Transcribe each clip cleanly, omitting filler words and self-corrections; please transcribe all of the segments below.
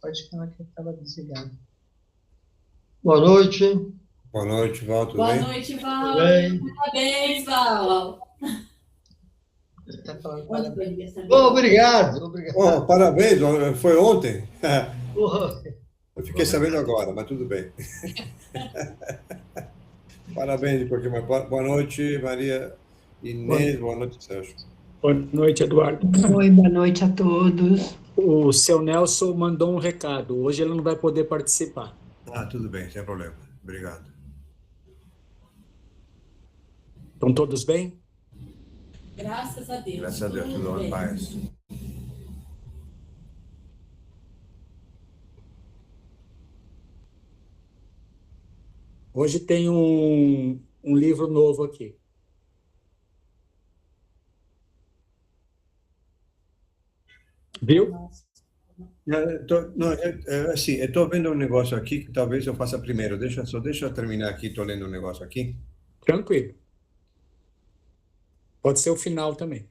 Pode falar que eu estava desligado. Boa noite. Boa noite, Val, tudo Boa bem? noite, Val. Bem. Parabéns, Val. Está falando Quanto para foi aniversário? Obrigado. Oh, parabéns, foi ontem? Porra. Eu fiquei sabendo agora, mas tudo bem. Parabéns de qualquer maneira. Boa noite, Maria Inês. Boa noite, Sérgio. Boa noite, Eduardo. Oi, boa noite a todos. O seu Nelson mandou um recado. Hoje ele não vai poder participar. Ah, tudo bem, sem problema. Obrigado. Estão todos bem? Graças a Deus. Graças a Deus, tudo em paz. Hoje tem um livro novo aqui. Viu? Assim, eu estou vendo um negócio aqui que talvez eu faça primeiro. Deixa eu terminar aqui, estou lendo um negócio aqui. Tranquilo. Pode ser o final também.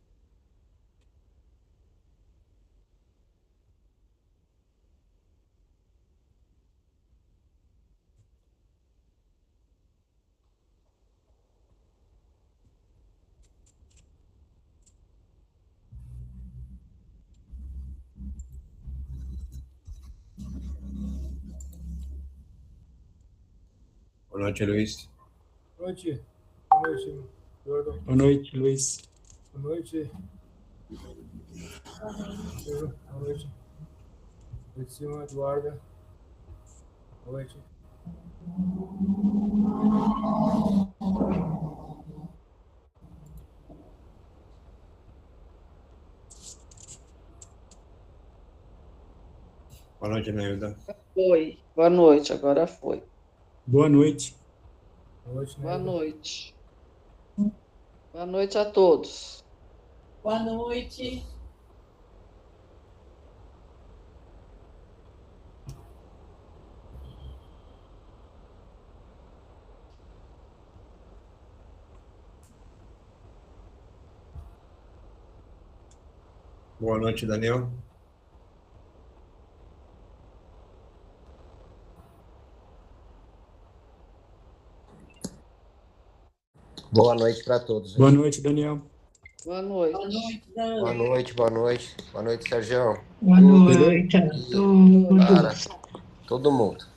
Boa noite, Luiz. Boa noite. Boa noite, Eduardo. Boa noite, Luiz. Boa noite. Boa noite. Boa noite, Eduardo. Boa noite. Boa noite, Neilda. Foi. Boa noite, agora foi. Boa noite. Boa noite, Boa Neilda. noite. Boa noite a todos. Boa noite. Boa noite, Daniel. Boa noite para todos. Boa noite, Daniel. Boa noite. Boa noite, Dan. Boa noite, boa noite. Boa noite, Sérgio. Boa noite a todos. Para todo mundo.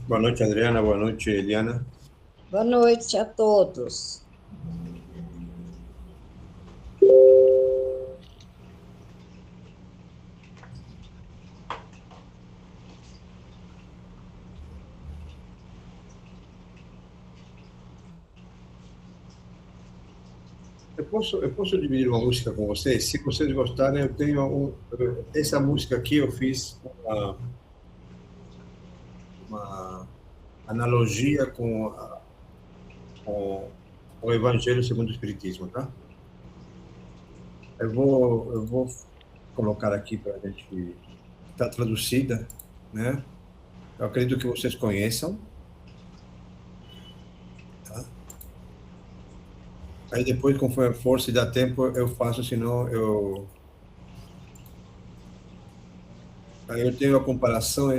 Boa noite, Adriana. Boa noite, Eliana. Boa noite a todos. Eu posso dividir uma música com vocês? Se vocês gostarem, eu tenho essa música aqui eu fiz uma analogia com o Evangelho segundo o Espiritismo, tá? Eu vou colocar aqui para a gente. Está traduzida, né? Eu acredito que vocês conheçam. Tá? Aí depois, conforme a força e dá tempo, eu faço, senão eu... Aí eu tenho a comparação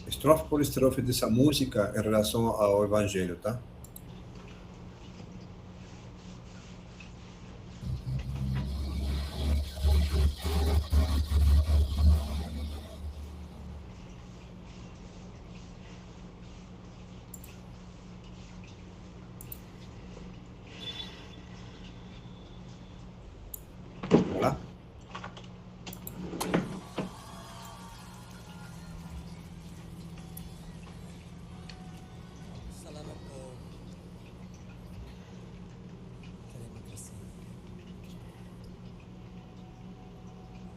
estrofe por estrofe dessa música em relação ao Evangelho, tá? Tá? Salamat po. Terima kasih.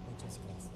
Muchas gracias.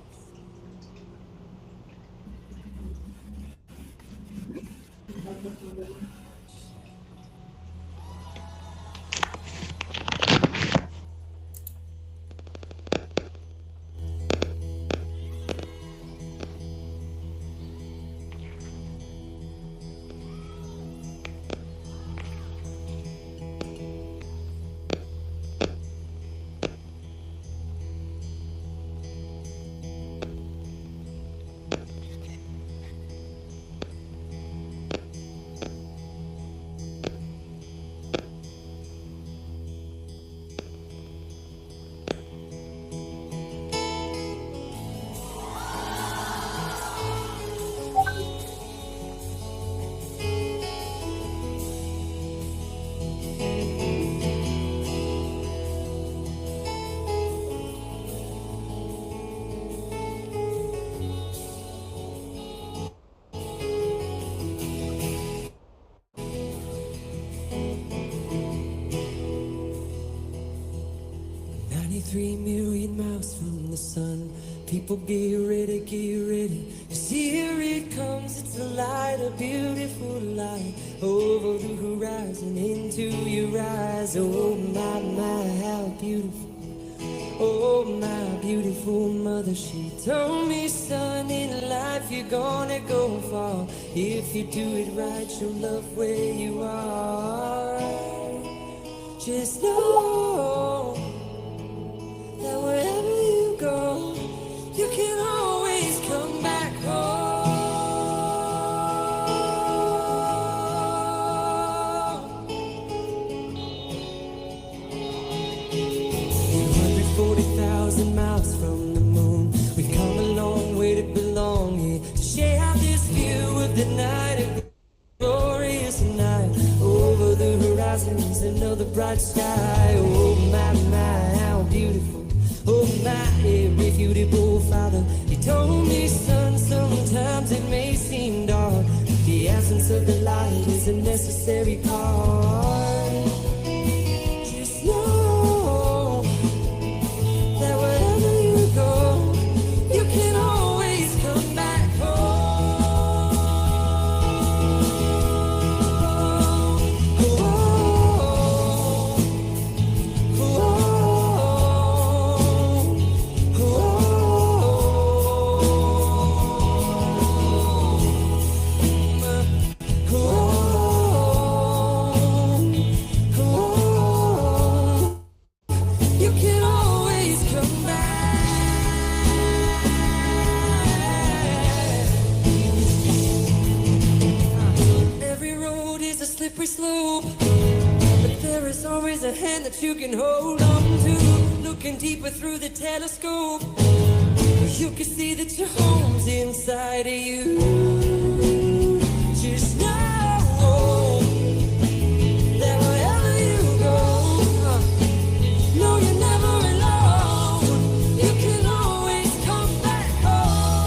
"93 million miles from the sun. People get ready, get ready. 'Cause here it comes, it's a light, a beautiful light. Over the horizon, into your eyes. Oh my, how beautiful. Oh my beautiful mother, she told me, son, in life you're gonna go far. If you do it right, you'll love where you are. Just know that wherever you go, you can always come back home. 240,000 miles from the moon, we've come a long way to belong here, to share this view of the night, a glorious night. Over the horizons, another bright sky. Oh my, how beautiful. Oh my, irrefutable Father, He told me, son, sometimes it may seem dark. The absence of the light is a necessary part. Just know that wherever you go, you can always come back home. Oh, oh, oh, you can always come back. Every road is a slippery slope, but there is always a hand that you can hold on to. Looking deeper through the telescope, you can see that your home's inside of you. Just know that wherever you go, no, you're never alone. You can always come back home.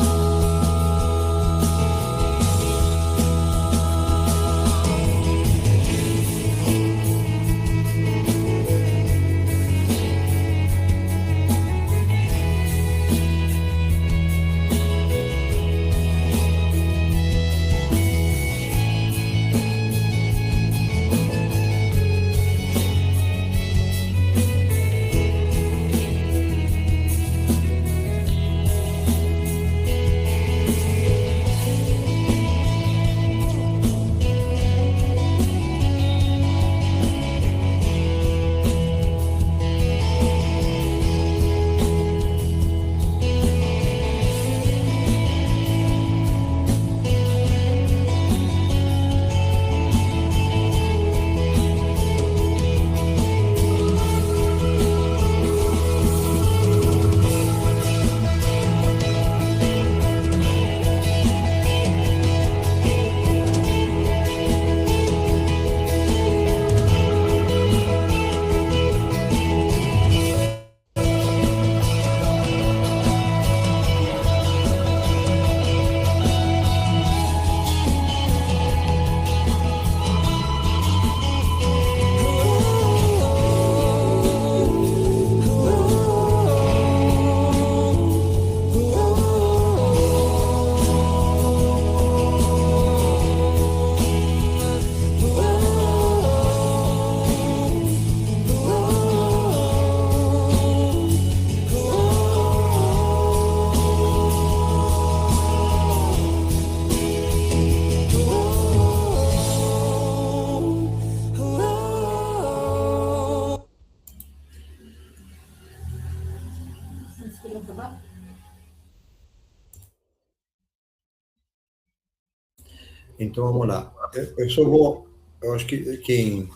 Então, vamos lá. Eu só vou... Eu acho que quem...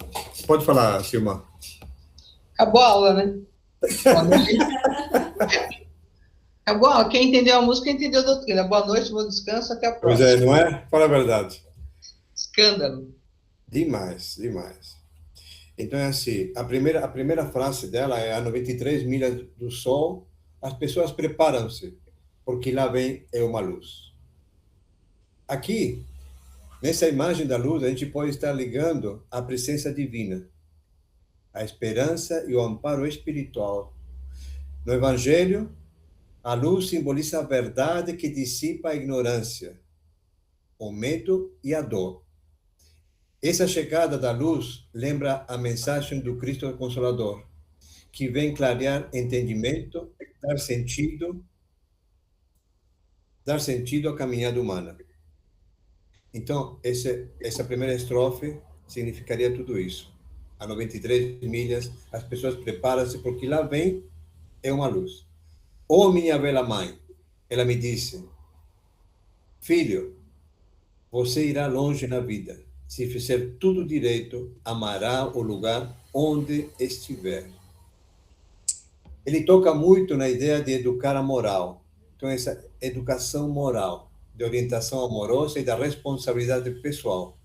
Pode falar, Silma. Acabou a aula, né? Boa noite. Acabou a aula. Quem entendeu a música, entendeu a doutrina. Boa noite, bom descanso, até a Pois próxima. é, não é? Fala a verdade. Escândalo. Demais, demais. Então, é assim, a primeira frase dela é: a 93 milhas do sol, as pessoas preparam-se, porque lá vem uma luz. Aqui, nessa imagem da luz, a gente pode estar ligando a presença divina, a esperança e o amparo espiritual. No Evangelho, a luz simboliza a verdade que dissipa a ignorância, o medo e a dor. Essa chegada da luz lembra a mensagem do Cristo Consolador, que vem clarear entendimento, dar sentido à caminhada humana. Então, essa primeira estrofe significaria tudo isso. A 93 milhas, as pessoas preparam-se porque lá vem uma luz. Oh, minha bela mãe, ela me disse: filho, você irá longe na vida. Se fizer tudo direito, amará o lugar onde estiver. Ele toca muito na ideia de educar a moral. Então, essa educação moral, de orientação amorosa e da responsabilidade pessoal.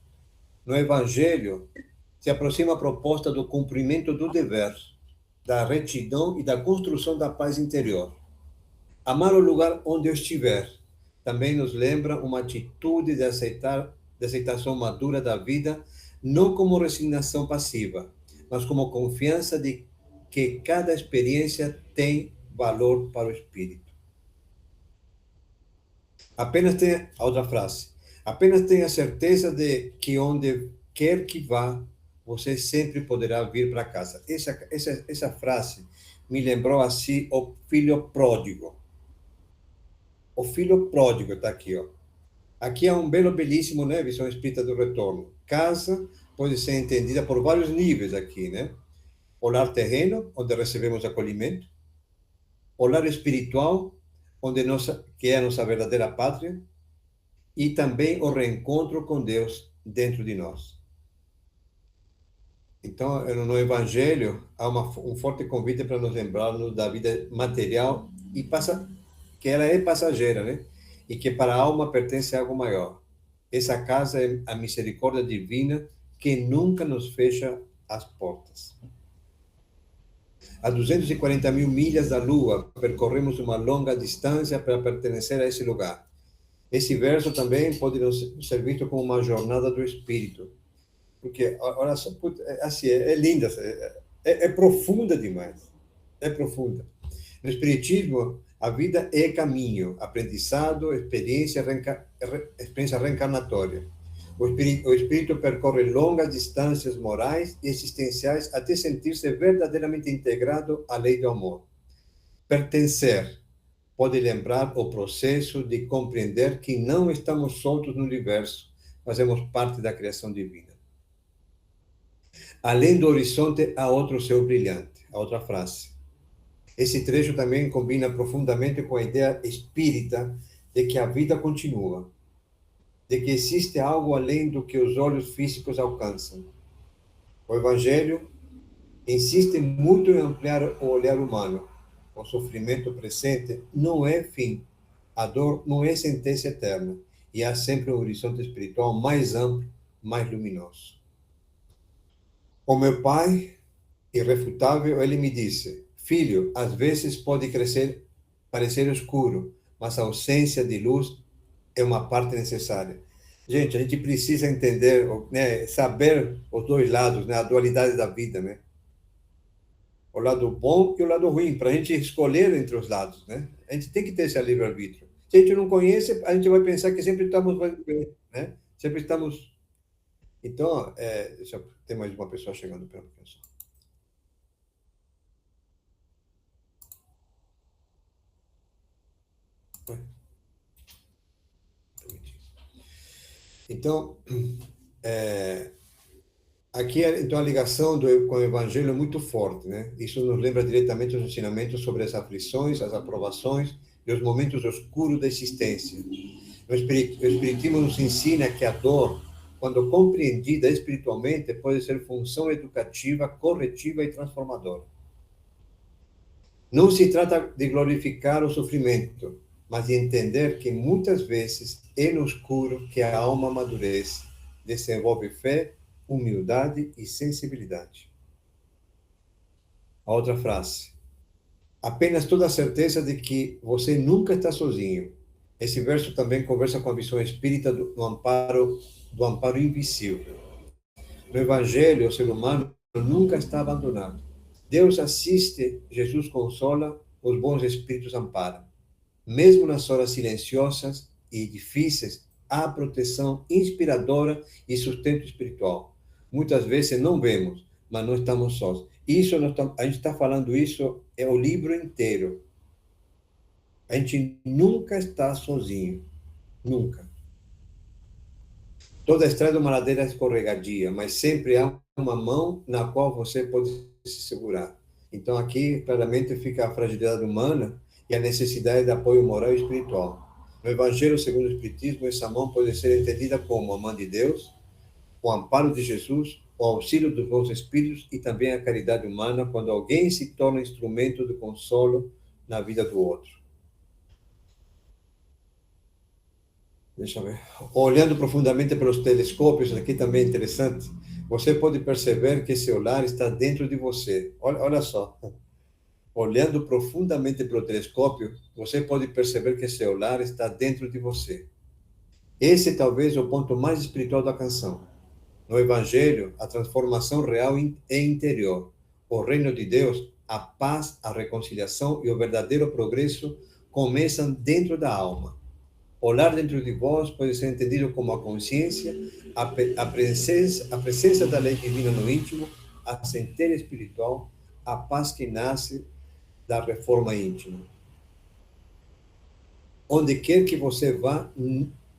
No Evangelho, se aproxima a proposta do cumprimento do dever, da retidão e da construção da paz interior. Amar o lugar onde eu estiver também nos lembra uma atitude de aceitação madura da vida, não como resignação passiva, mas como confiança de que cada experiência tem valor para o espírito. Outra frase. Apenas tenha certeza de que onde quer que vá, você sempre poderá vir para casa. Essa frase me lembrou assim o filho pródigo. O filho pródigo está aqui, ó. Aqui é um belíssimo, né? Visão espírita do retorno. Casa pode ser entendida por vários níveis aqui, né? O lar terreno, onde recebemos acolhimento. O lar espiritual, que é a nossa verdadeira pátria. E também o reencontro com Deus dentro de nós. Então, no Evangelho, há um forte convite para nos lembrarmos da vida material que ela é passageira, né? E que para a alma pertence a algo maior. Essa casa é a misericórdia divina que nunca nos fecha as portas. A 240 mil milhas da Lua, percorremos uma longa distância para pertencer a esse lugar. Esse verso também pode ser visto como uma jornada do espírito. Porque, olha só, assim, é linda, é profunda demais. É profunda. No Espiritismo, a vida é caminho, aprendizado, experiência reencarnatória. O espírito percorre longas distâncias morais e existenciais até sentir-se verdadeiramente integrado à lei do amor. Pertencer pode lembrar o processo de compreender que não estamos soltos no universo, fazemos parte da criação divina. Além do horizonte, há outro céu brilhante. A outra frase. Esse trecho também combina profundamente com a ideia espírita de que a vida continua, de que existe algo além do que os olhos físicos alcançam. O Evangelho insiste muito em ampliar o olhar humano. O sofrimento presente não é fim, a dor não é sentença eterna, e há sempre um horizonte espiritual mais amplo, mais luminoso. O meu pai, irrefutável, ele me disse: filho, às vezes pode parecer escuro, mas a ausência de luz é uma parte necessária. Gente, a gente precisa entender, né, saber os dois lados, né, a dualidade da vida, né? O lado bom e o lado ruim, para a gente escolher entre os lados, né? A gente tem que ter esse livre-arbítrio. Se a gente não conhece, a gente vai pensar que sempre estamos, né? Sempre estamos... Então, tem mais uma pessoa chegando para pensar. Então, aqui então a ligação com o Evangelho é muito forte, né? Isso nos lembra diretamente os ensinamentos sobre as aflições, as aprovações e os momentos escuros da existência. O Espiritismo nos ensina que a dor, quando compreendida espiritualmente, pode ser função educativa, corretiva e transformadora. Não se trata de glorificar o sofrimento, mas de entender que muitas vezes é no escuro que a alma amadurece, desenvolve fé, humildade e sensibilidade. A outra frase. Apenas toda a certeza de que você nunca está sozinho. Esse verso também conversa com a visão espírita do amparo invisível. No Evangelho, o ser humano nunca está abandonado. Deus assiste, Jesus consola, os bons espíritos amparam. Mesmo nas horas silenciosas e difíceis, há proteção inspiradora e sustento espiritual. Muitas vezes não vemos, mas não estamos sós. A gente está falando isso, é o livro inteiro. A gente nunca está sozinho. Nunca. Toda estrada é uma ladeira escorregadia, mas sempre há uma mão na qual você pode se segurar. Então, aqui, claramente, fica a fragilidade humana e a necessidade de apoio moral e espiritual. No Evangelho segundo o Espiritismo, essa mão pode ser entendida como a mão de Deus, o amparo de Jesus, o auxílio dos bons espíritos e também a caridade humana, quando alguém se torna instrumento de consolo na vida do outro. Deixa eu ver. Olhando profundamente pelos telescópios, aqui também é interessante, você pode perceber que seu lar está dentro de você. Olha só. Olhando profundamente pelo telescópio, você pode perceber que seu lar está dentro de você. Esse talvez é o ponto mais espiritual da canção. No Evangelho, a transformação real é interior. O reino de Deus, a paz, a reconciliação e o verdadeiro progresso começam dentro da alma. O lar dentro de vós pode ser entendido como a consciência, a presença da lei divina no íntimo, a centelha espiritual, a paz que nasce da reforma íntima. Onde quer que você vá,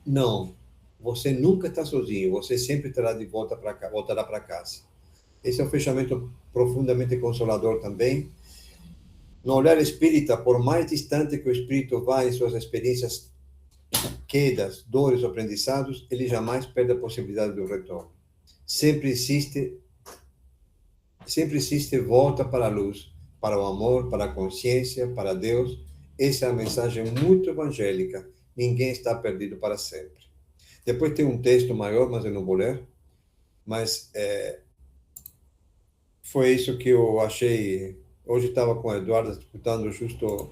não. Você nunca está sozinho, você sempre estará de volta para cá, voltará para casa. Esse é um fechamento profundamente consolador também. No olhar espírita, por mais distante que o espírito vá em suas experiências, quedas, dores ou aprendizados, ele jamais perde a possibilidade do retorno. Sempre existe volta para a luz, para o amor, para a consciência, para Deus. Essa é a mensagem muito evangélica. Ninguém está perdido para sempre. Depois tem um texto maior, mas eu não vou ler. Mas foi isso que eu achei. Hoje estava com a Eduarda escutando justo.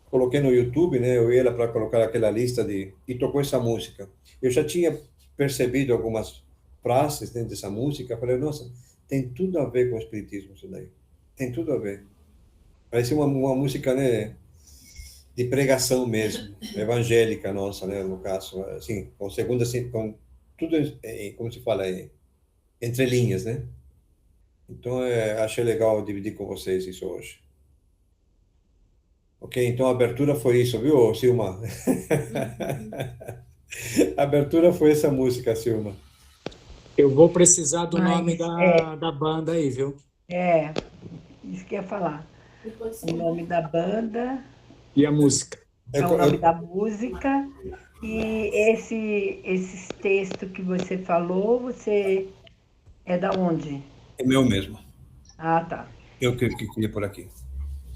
Coloquei no YouTube, né? Eu ia lá para colocar aquela lista e tocou essa música. Eu já tinha percebido algumas frases dentro dessa música. Falei, nossa, tem tudo a ver com o espiritismo isso daí. Tem tudo a ver. Parece uma música, né? De pregação mesmo, evangélica nossa, né, no caso, assim, com tudo, como se fala, entre linhas, né? Então, achei legal dividir com vocês isso hoje. Ok, então a abertura foi isso, viu, Silma? A abertura foi essa música, Silma. Eu vou precisar do nome da banda aí, viu? Isso que eu ia falar. O nome da banda... E a música. O nome da música. E esses textos que você falou, você é da onde? É meu mesmo. Ah, tá. Eu que queria por aqui.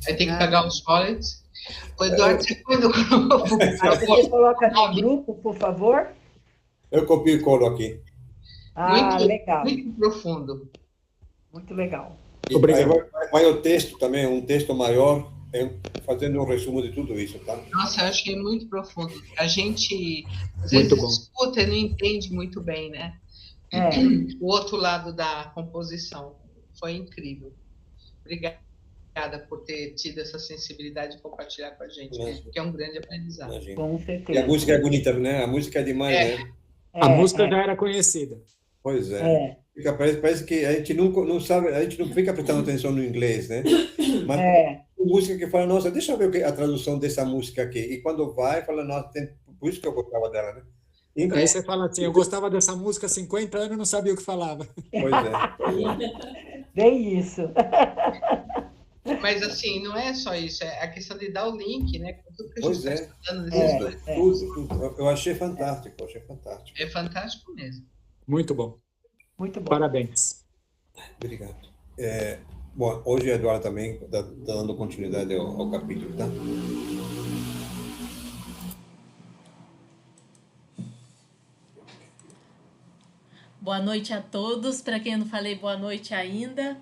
Aí tem que pegar os wallets. O Eduardo, você põe no grupo. Você coloca no grupo, por favor? Eu copio e colo aqui. Ah, legal. Muito profundo. Muito legal. Obrigado. Aí vai o texto também, um texto maior, fazendo um resumo de tudo isso, tá? Nossa, eu achei muito profundo. A gente, às Muito vezes, bom. escuta e não entende muito bem, né? O outro lado da composição. Foi incrível. Obrigada por ter tido essa sensibilidade de compartilhar com a gente, que é um grande aprendizado. Imagina. Com certeza. E a música é bonita, né? A música é demais, né? A música já era conhecida. Pois é. Parece que a gente não sabe, a gente não fica prestando atenção no inglês, né? Mas música que fala, nossa, deixa eu ver a tradução dessa música aqui. E quando vai, fala, nossa, por isso que eu gostava dela, né? Aí você fala assim, eu gostava dessa música há 50 anos e não sabia o que falava. Pois é. Bem isso. Mas, assim, não é só isso, é a questão de dar o link, né? Com tudo que a Pois gente está é. estudando nesses dois. Tudo. Eu achei fantástico, achei fantástico. É fantástico mesmo. Muito bom. Muito bom. Parabéns. Obrigado. Bom, hoje a Eduardo também está dando continuidade ao capítulo, tá? Boa noite a todos. Para quem eu não falei boa noite ainda.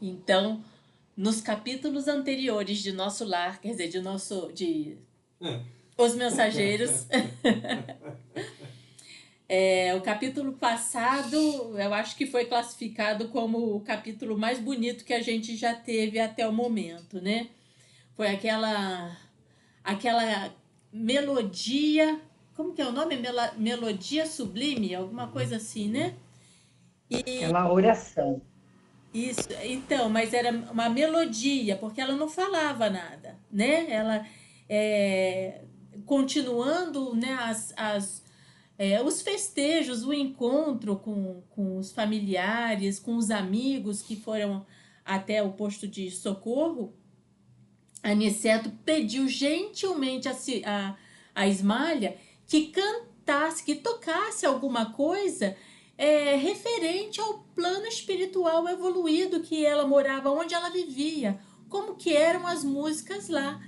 Então, nos capítulos anteriores de Nosso Lar, quer dizer, de Os Mensageiros, o capítulo passado, eu acho que foi classificado como o capítulo mais bonito que a gente já teve até o momento, né? Foi aquela melodia, como que é o nome? Melodia sublime, alguma coisa assim, né? Aquela oração. Isso, então, mas era uma melodia, porque ela não falava nada, né? Ela, continuando, né, os festejos, o encontro com os familiares, com os amigos que foram até o posto de socorro, Aniceto pediu gentilmente a Ismália que cantasse, que tocasse alguma coisa referente ao plano espiritual evoluído que ela morava, onde ela vivia, como que eram as músicas lá.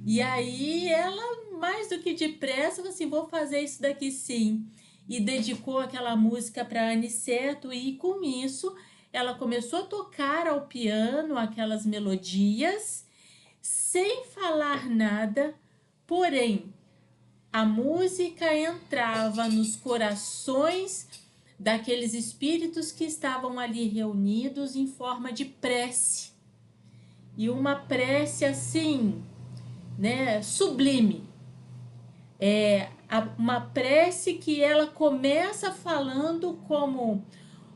E aí ela, mais do que depressa, falou assim, vou fazer isso daqui sim. E dedicou aquela música para Aniceto, e com isso ela começou a tocar ao piano aquelas melodias, sem falar nada, porém a música entrava nos corações daqueles espíritos que estavam ali reunidos em forma de prece. E uma prece assim, né, sublime. Uma prece que ela começa falando como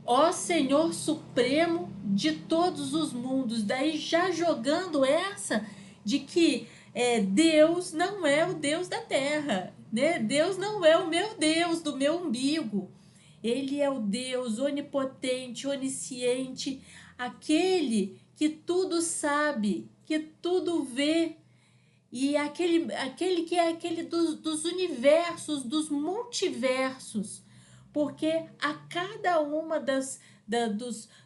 ó Senhor Supremo de todos os mundos, daí já jogando essa de que Deus não é o Deus da terra, né? Deus não é o meu Deus do meu umbigo. Ele é o Deus onipotente, onisciente, aquele que tudo sabe, que tudo vê, e aquele que é aquele dos universos, dos multiversos, porque a cada uma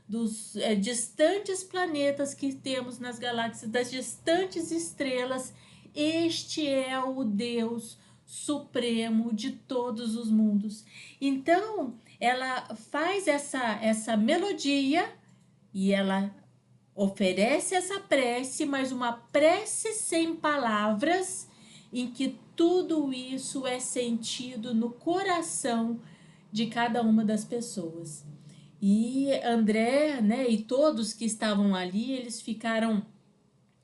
dos distantes planetas que temos nas galáxias, das distantes estrelas, este é o Deus supremo de todos os mundos. Então, ela faz essa melodia e ela oferece essa prece, mas uma prece sem palavras, em que tudo isso é sentido no coração de cada uma das pessoas. E André, né, e todos que estavam ali, eles ficaram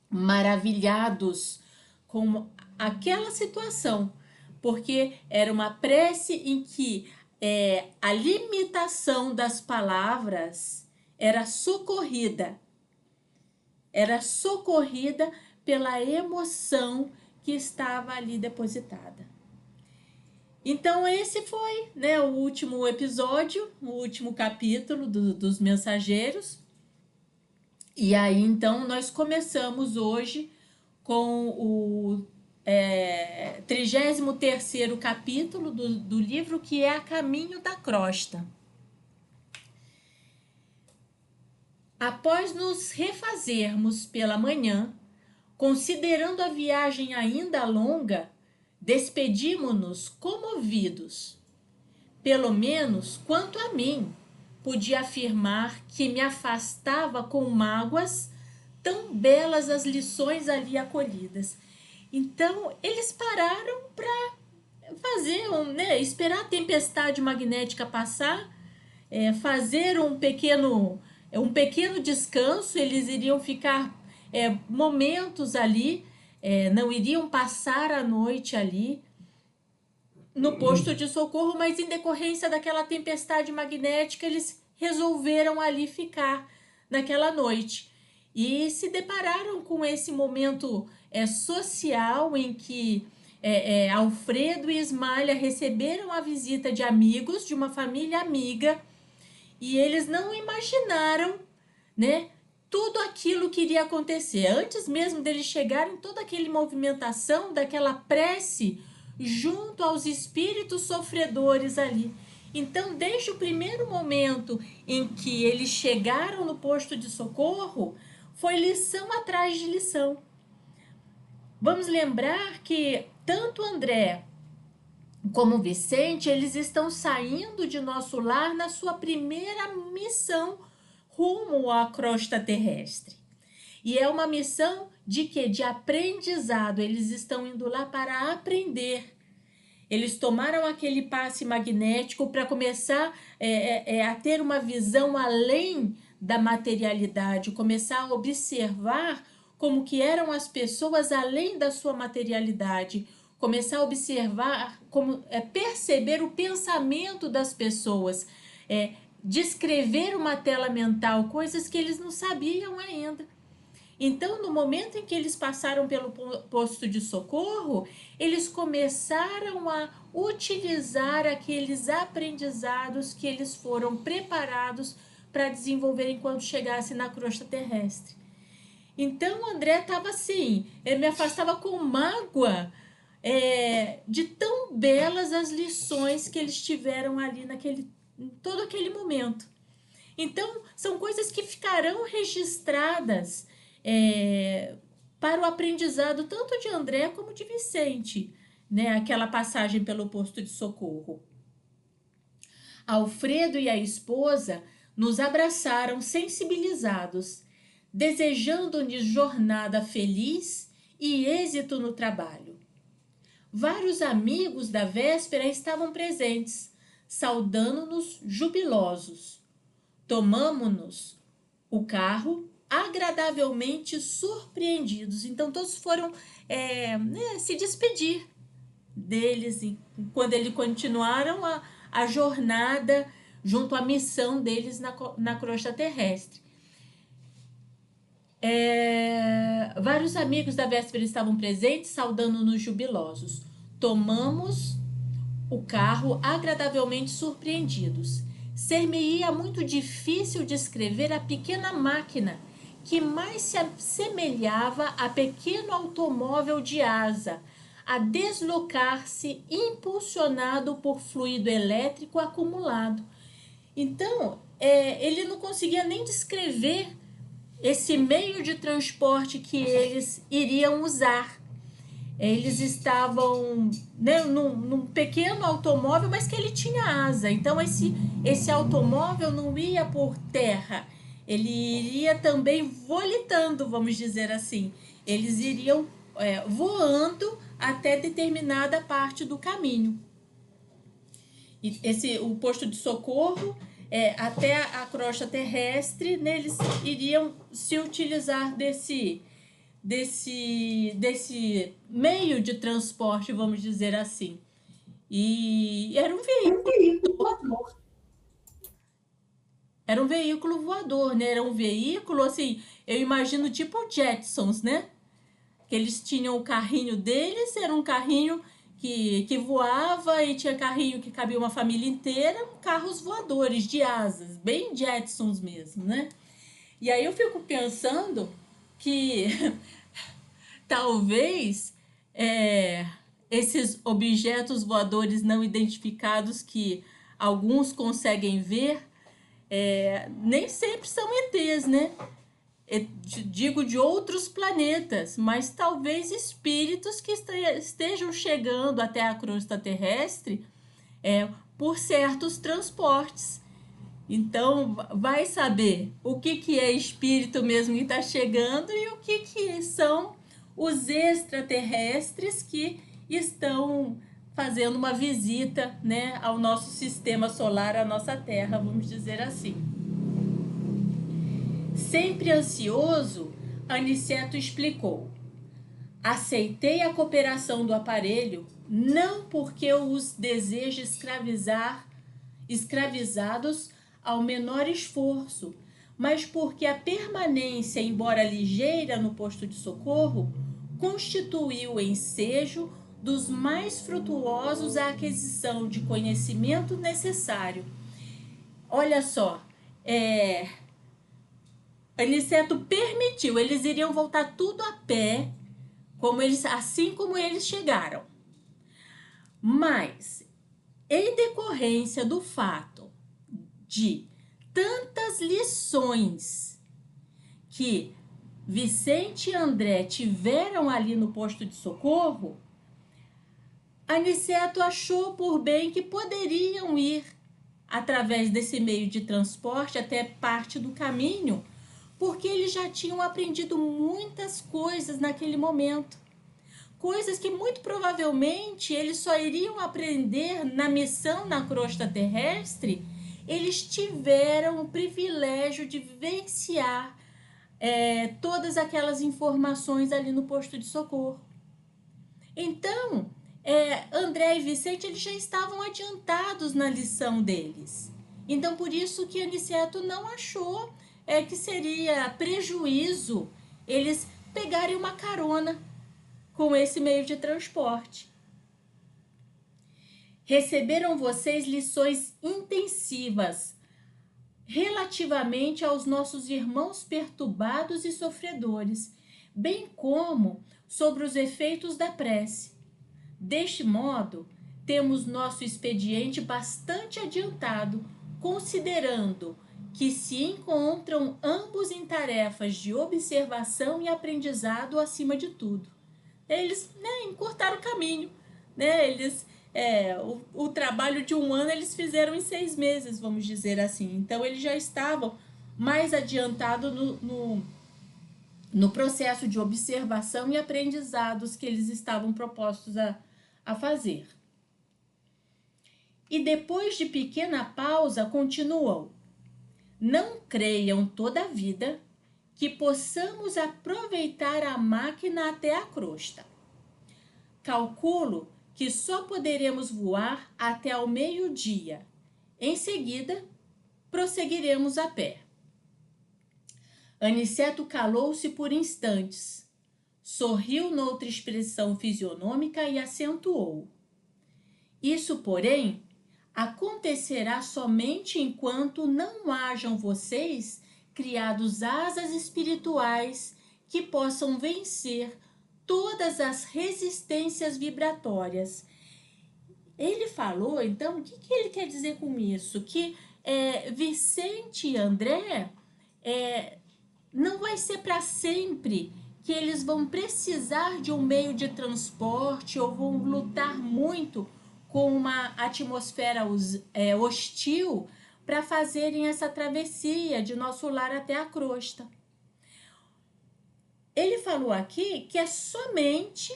maravilhados com aquela situação, porque era uma prece em que a limitação das palavras era socorrida pela emoção que estava ali depositada. Então esse foi, né, o último episódio, o último capítulo dos Mensageiros. E aí então nós começamos hoje com o 33º capítulo do livro, que é A Caminho da Crosta. Após nos refazermos pela manhã, considerando a viagem ainda longa, despedimo-nos comovidos. Pelo menos, quanto a mim, podia afirmar que me afastava com mágoas, tão belas as lições ali acolhidas. Então, eles pararam para fazer, esperar a tempestade magnética passar, fazer um pequeno descanso. Eles iriam ficar momentos ali, não iriam passar a noite ali no posto de socorro, mas em decorrência daquela tempestade magnética, eles resolveram ali ficar naquela noite. E se depararam com esse momento social em que Alfredo e Ismália receberam a visita de amigos, de uma família amiga, e eles não imaginaram, né, tudo aquilo que iria acontecer. Antes mesmo deles chegarem, toda aquela movimentação, daquela prece junto aos espíritos sofredores ali. Então, desde o primeiro momento em que eles chegaram no posto de socorro, foi lição atrás de lição. Vamos lembrar que tanto André como Vicente, eles estão saindo de nosso lar na sua primeira missão rumo à crosta terrestre. E é uma missão de quê? De aprendizado. Eles estão indo lá para aprender. Eles tomaram aquele passe magnético para começar a ter uma visão além da materialidade, começar a observar como que eram as pessoas além da sua materialidade, começar a observar, perceber o pensamento das pessoas, descrever uma tela mental, coisas que eles não sabiam ainda. Então, no momento em que eles passaram pelo posto de socorro, eles começaram a utilizar aqueles aprendizados que eles foram preparados para desenvolver enquanto chegasse na crosta terrestre. Então, o André estava assim, ele me afastava com mágoa de tão belas as lições que eles tiveram ali em todo aquele momento. Então, são coisas que ficarão registradas para o aprendizado tanto de André como de Vicente, né? Aquela passagem pelo posto de socorro. Alfredo e a esposa nos abraçaram sensibilizados, desejando-nos jornada feliz e êxito no trabalho. Vários amigos da véspera estavam presentes, saudando-nos jubilosos. Tomamo-nos o carro agradavelmente surpreendidos. Então, todos foram se despedir deles quando eles continuaram a jornada junto à missão deles na crosta terrestre. Vários amigos da véspera estavam presentes, saudando-nos jubilosos. Tomamos o carro agradavelmente surpreendidos. Ser-me-ia muito difícil descrever a pequena máquina que mais se assemelhava a pequeno automóvel de asa, a deslocar-se impulsionado por fluido elétrico acumulado. Então, ele não conseguia nem descrever esse meio de transporte que eles iriam usar. Eles estavam, né, num pequeno automóvel, mas que ele tinha asa. Então, esse automóvel não ia por terra, ele iria também volitando, vamos dizer assim. Eles iriam voando até determinada parte do caminho. E o posto de socorro, até a crosta terrestre, eles iriam se utilizar desse meio de transporte, vamos dizer assim. E era um veículo voador. Era um veículo voador, né? Era um veículo, assim, eu imagino tipo Jetsons, né? Que eles tinham o carrinho deles, era um carrinho que voava, e tinha carrinho que cabia uma família inteira, carros voadores de asas, bem Jetsons mesmo, né? E aí eu fico pensando que talvez esses objetos voadores não identificados que alguns conseguem ver, nem sempre são ETs, né? Digo de outros planetas, mas talvez espíritos que estejam chegando até a crosta terrestre por certos transportes. Então, vai saber o que é espírito mesmo que está chegando e o que são os extraterrestres que estão fazendo uma visita, né, ao nosso sistema solar, à nossa Terra, vamos dizer assim. Sempre ansioso, Aniceto explicou: aceitei a cooperação do aparelho não porque eu os desejo escravizados ao menor esforço, mas porque a permanência, embora ligeira, no posto de socorro constituiu o ensejo dos mais frutuosos à aquisição de conhecimento necessário. Olha só, Aniceto permitiu, eles iriam voltar tudo a pé, assim como eles chegaram. Mas, em decorrência do fato de tantas lições que Vicente e André tiveram ali no posto de socorro, Aniceto achou por bem que poderiam ir através desse meio de transporte até parte do caminho, porque eles já tinham aprendido muitas coisas naquele momento. Coisas que muito provavelmente eles só iriam aprender na missão na crosta terrestre. Eles tiveram o privilégio de vivenciar todas aquelas informações ali no posto de socorro. Então, André e Vicente, eles já estavam adiantados na lição deles. Então, por isso que Aniceto não achou que seria prejuízo eles pegarem uma carona com esse meio de transporte. Receberam vocês lições intensivas relativamente aos nossos irmãos perturbados e sofredores, bem como sobre os efeitos da prece. Deste modo, temos nosso expediente bastante adiantado, considerando que se encontram ambos em tarefas de observação e aprendizado acima de tudo. Eles encurtaram o caminho, eles, o trabalho de 1 ano eles fizeram em 6 meses, vamos dizer assim. Então, eles já estavam mais adiantados no processo de observação e aprendizados que eles estavam propostos a fazer. E depois de pequena pausa, continuou: não creiam toda a vida que possamos aproveitar a máquina até a crosta. Calculo que só poderemos voar até ao meio-dia. Em seguida, prosseguiremos a pé. Aniceto calou-se por instantes, sorriu noutra expressão fisionômica e acentuou: isso, porém, acontecerá somente enquanto não hajam vocês criados asas espirituais que possam vencer todas as resistências vibratórias. Ele falou, então, o que ele quer dizer com isso? Que Vicente e André não vai ser para sempre que eles vão precisar de um meio de transporte ou vão lutar muito com uma atmosfera hostil para fazerem essa travessia de nosso lar até a crosta. Ele falou aqui que é somente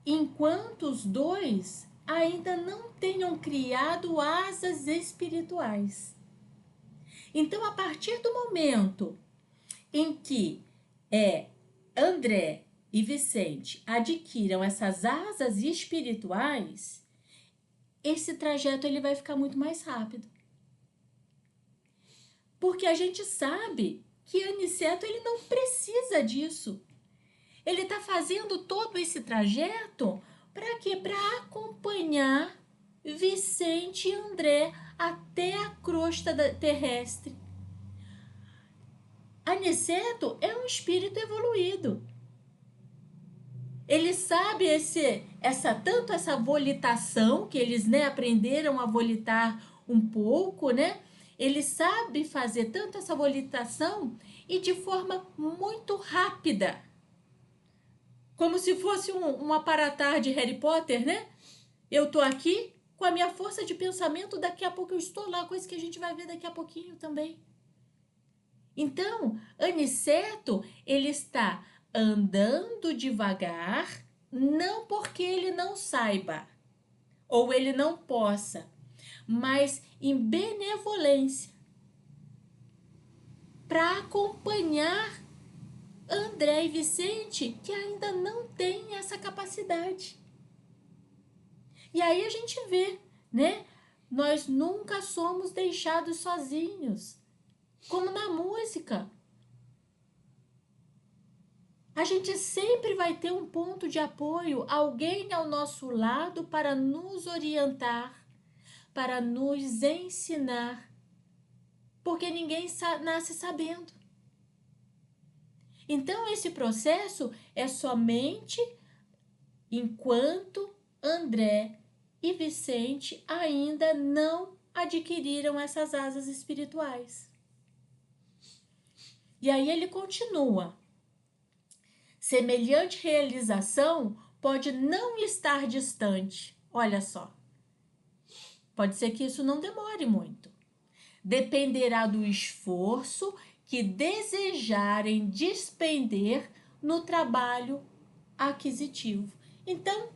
enquanto os dois ainda não tenham criado asas espirituais. Então, a partir do momento em que André e Vicente adquiram essas asas espirituais, esse trajeto ele vai ficar muito mais rápido. Porque a gente sabe que Aniceto ele não precisa disso. Ele está fazendo todo esse trajeto para quê? Para acompanhar Vicente e André até a crosta terrestre. Aniceto é um espírito evoluído. Ele sabe tanto essa volitação, que eles aprenderam a volitar um pouco, Ele sabe fazer tanto essa volitação e de forma muito rápida. Como se fosse um aparatar de Harry Potter, Eu tô aqui com a minha força de pensamento, daqui a pouco eu estou lá, coisa que a gente vai ver daqui a pouquinho também. Então, Aniceto, ele está andando devagar, não porque ele não saiba ou ele não possa, mas em benevolência, para acompanhar André e Vicente, que ainda não têm essa capacidade. E aí a gente vê, Nós nunca somos deixados sozinhos, como na música. A gente sempre vai ter um ponto de apoio, alguém ao nosso lado para nos orientar, para nos ensinar, porque ninguém nasce sabendo. Então, esse processo é somente enquanto André e Vicente ainda não adquiriram essas asas espirituais. E aí ele continua. Semelhante realização pode não estar distante. Olha só. Pode ser que isso não demore muito. Dependerá do esforço que desejarem despender no trabalho aquisitivo. Então,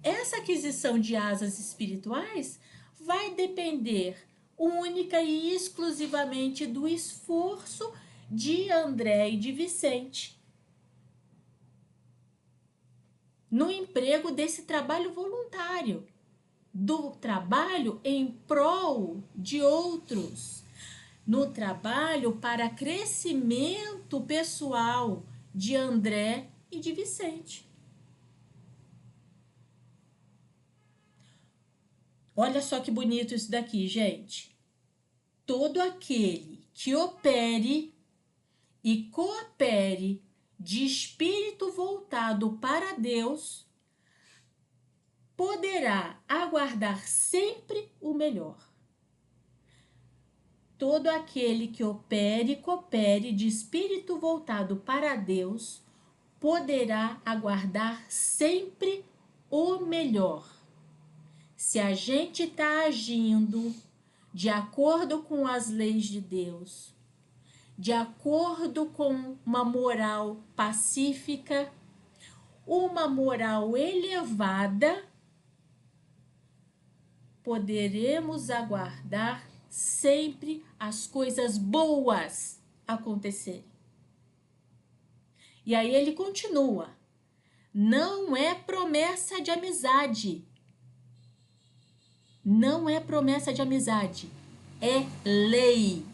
essa aquisição de asas espirituais vai depender única e exclusivamente do esforço de André e de Vicente no emprego desse trabalho voluntário, do trabalho em prol de outros, no trabalho para crescimento pessoal de André e de Vicente. Olha só que bonito isso daqui, gente. Todo aquele que opere e coopere de espírito voltado para Deus poderá aguardar sempre o melhor. Todo aquele que opere e coopere de espírito voltado para Deus poderá aguardar sempre o melhor. Se a gente está agindo de acordo com as leis de Deus, de acordo com uma moral pacífica, uma moral elevada, poderemos aguardar sempre as coisas boas acontecerem. E aí ele continua. Não é promessa de amizade. Não é promessa de amizade. É lei.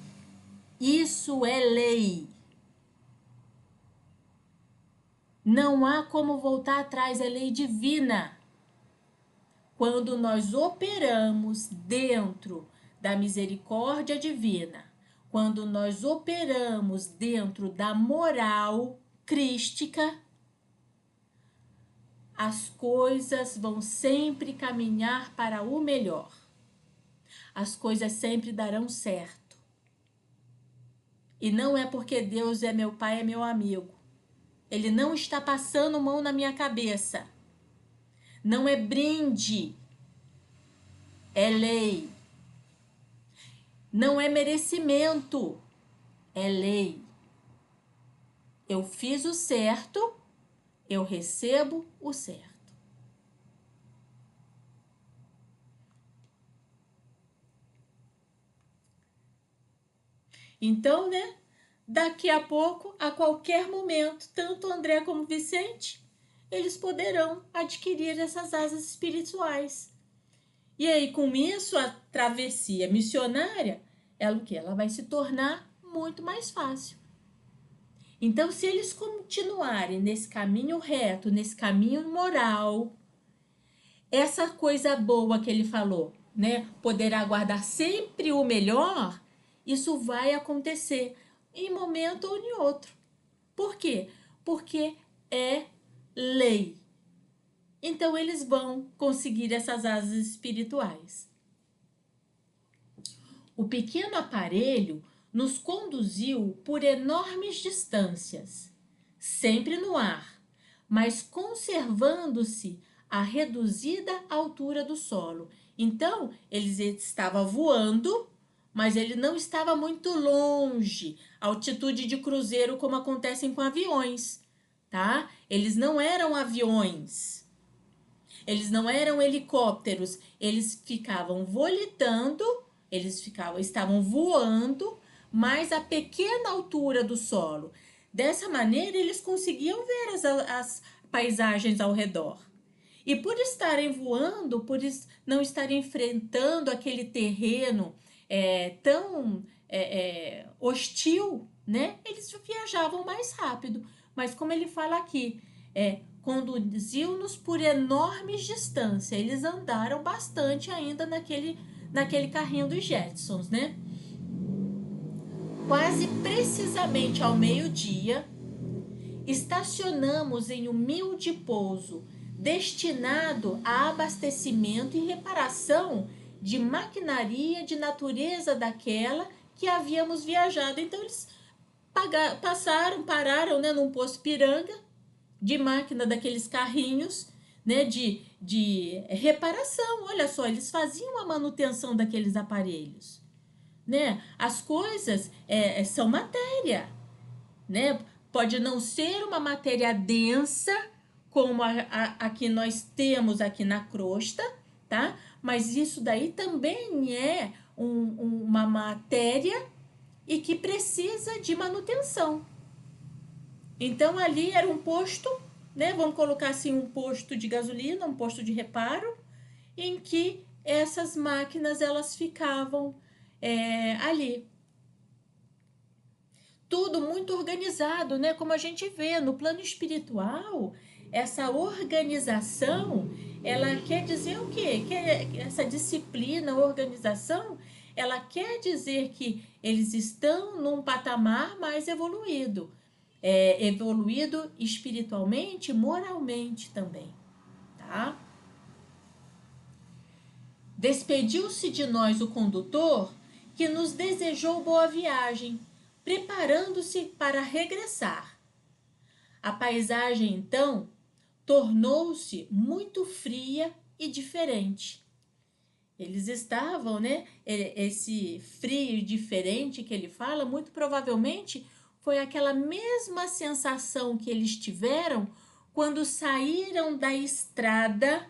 Isso é lei. Não há como voltar atrás, é lei divina. Quando nós operamos dentro da misericórdia divina, quando nós operamos dentro da moral crística, as coisas vão sempre caminhar para o melhor. As coisas sempre darão certo. E não é porque Deus é meu pai, é meu amigo. Ele não está passando mão na minha cabeça. Não é brinde. É lei. Não é merecimento. É lei. Eu fiz o certo, eu recebo o certo. Então, né? Daqui a pouco, a qualquer momento, tanto André como Vicente, eles poderão adquirir essas asas espirituais. E aí, com isso, a travessia missionária, ela o quê? Ela vai se tornar muito mais fácil. Então, se eles continuarem nesse caminho reto, nesse caminho moral, essa coisa boa que ele falou, né? Poderá aguardar sempre o melhor, isso vai acontecer em momento ou em outro. Por quê? Porque é lei. Então, eles vão conseguir essas asas espirituais. O pequeno aparelho nos conduziu por enormes distâncias, sempre no ar, mas conservando-se a reduzida altura do solo. Então, ele estava voando, mas ele não estava muito longe, altitude de cruzeiro como acontecem com aviões, tá? Eles não eram aviões, eles não eram helicópteros, eles ficavam volitando, estavam voando, mas a pequena altura do solo. Dessa maneira, eles conseguiam ver as paisagens ao redor. E por estarem voando, por não estarem enfrentando aquele terreno tão hostil, né? Eles viajavam mais rápido. Mas como ele fala aqui, conduziu-nos por enormes distâncias. Eles andaram bastante ainda naquele carrinho dos Jetsons, né? Quase precisamente ao meio-dia, estacionamos em humilde pouso, destinado a abastecimento e reparação de maquinaria de natureza daquela que havíamos viajado. Então, eles pararam, né, num posto Piranga, de máquina daqueles carrinhos, né, de reparação. Olha só, eles faziam a manutenção daqueles aparelhos, né? As coisas são matéria, né? Pode não ser uma matéria densa, como a que nós temos aqui na crosta, tá? Mas isso daí também é uma matéria e que precisa de manutenção. Então, ali era um posto, né? Vamos colocar assim, um posto de gasolina, um posto de reparo, em que essas máquinas, elas ficavam ali. Tudo muito organizado, né? Como a gente vê no plano espiritual, essa organização, ela quer dizer o quê? Essa disciplina, organização, ela quer dizer que eles estão num patamar mais evoluído. Evoluído espiritualmente, moralmente também, tá? Despediu-se de nós o condutor, que nos desejou boa viagem, preparando-se para regressar. A paisagem, então, tornou-se muito fria e diferente. Eles estavam, né? Esse frio e diferente que ele fala, muito provavelmente foi aquela mesma sensação que eles tiveram quando saíram da estrada,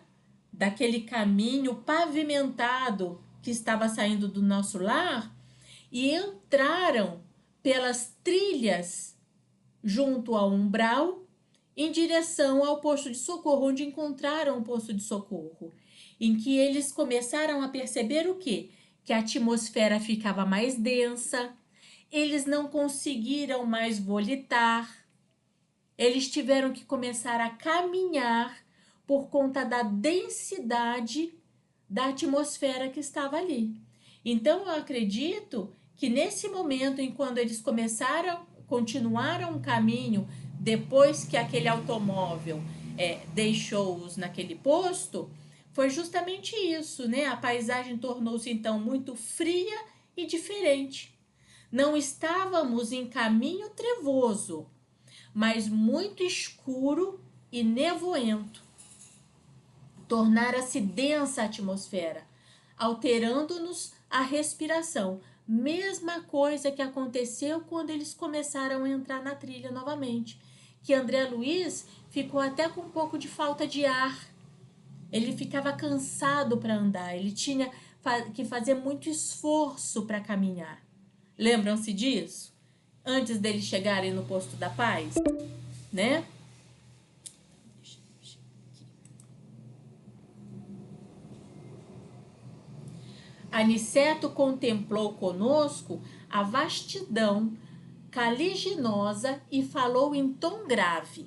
daquele caminho pavimentado que estava saindo do nosso lar, e entraram pelas trilhas junto ao umbral em direção ao posto de socorro, onde encontraram o posto de socorro, em que eles começaram a perceber o quê? Que a atmosfera ficava mais densa, eles não conseguiram mais volitar, eles tiveram que começar a caminhar por conta da densidade da atmosfera que estava ali. Então, eu acredito que nesse momento, quando eles continuaram o caminho, depois que aquele automóvel deixou-os naquele posto, foi justamente isso, né? A paisagem tornou-se, então, muito fria e diferente. Não estávamos em caminho trevoso, mas muito escuro e nevoento. Tornara-se densa a atmosfera, alterando-nos a respiração. Mesma coisa que aconteceu quando eles começaram a entrar na trilha novamente, que André Luiz ficou até com um pouco de falta de ar. Ele ficava cansado para andar, ele tinha que fazer muito esforço para caminhar. Lembram-se disso? Antes deles chegarem no posto da paz, né? Aniceto contemplou conosco a vastidão caliginosa e falou em tom grave.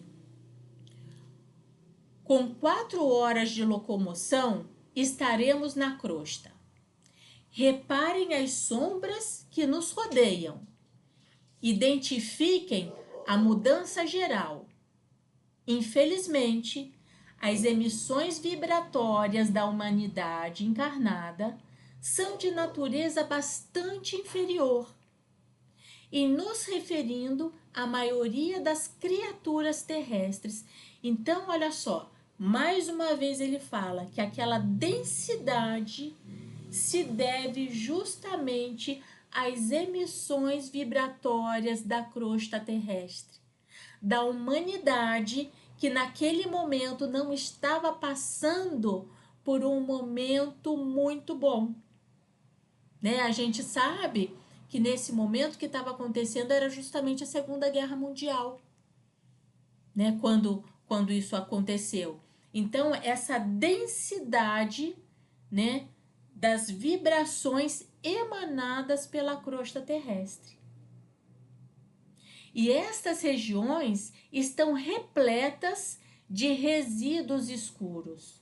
Com 4 horas de locomoção, estaremos na crosta. Reparem as sombras que nos rodeiam. Identifiquem a mudança geral. Infelizmente, as emissões vibratórias da humanidade encarnada são de natureza bastante inferior, e nos referindo à maioria das criaturas terrestres. Então, olha só, mais uma vez ele fala que aquela densidade se deve justamente às emissões vibratórias da crosta terrestre, da humanidade que naquele momento não estava passando por um momento muito bom. Né? A gente sabe que nesse momento que estava acontecendo era justamente a Segunda Guerra Mundial, né? Quando isso aconteceu. Então, essa densidade, né, das vibrações emanadas pela crosta terrestre. E estas regiões estão repletas de resíduos escuros,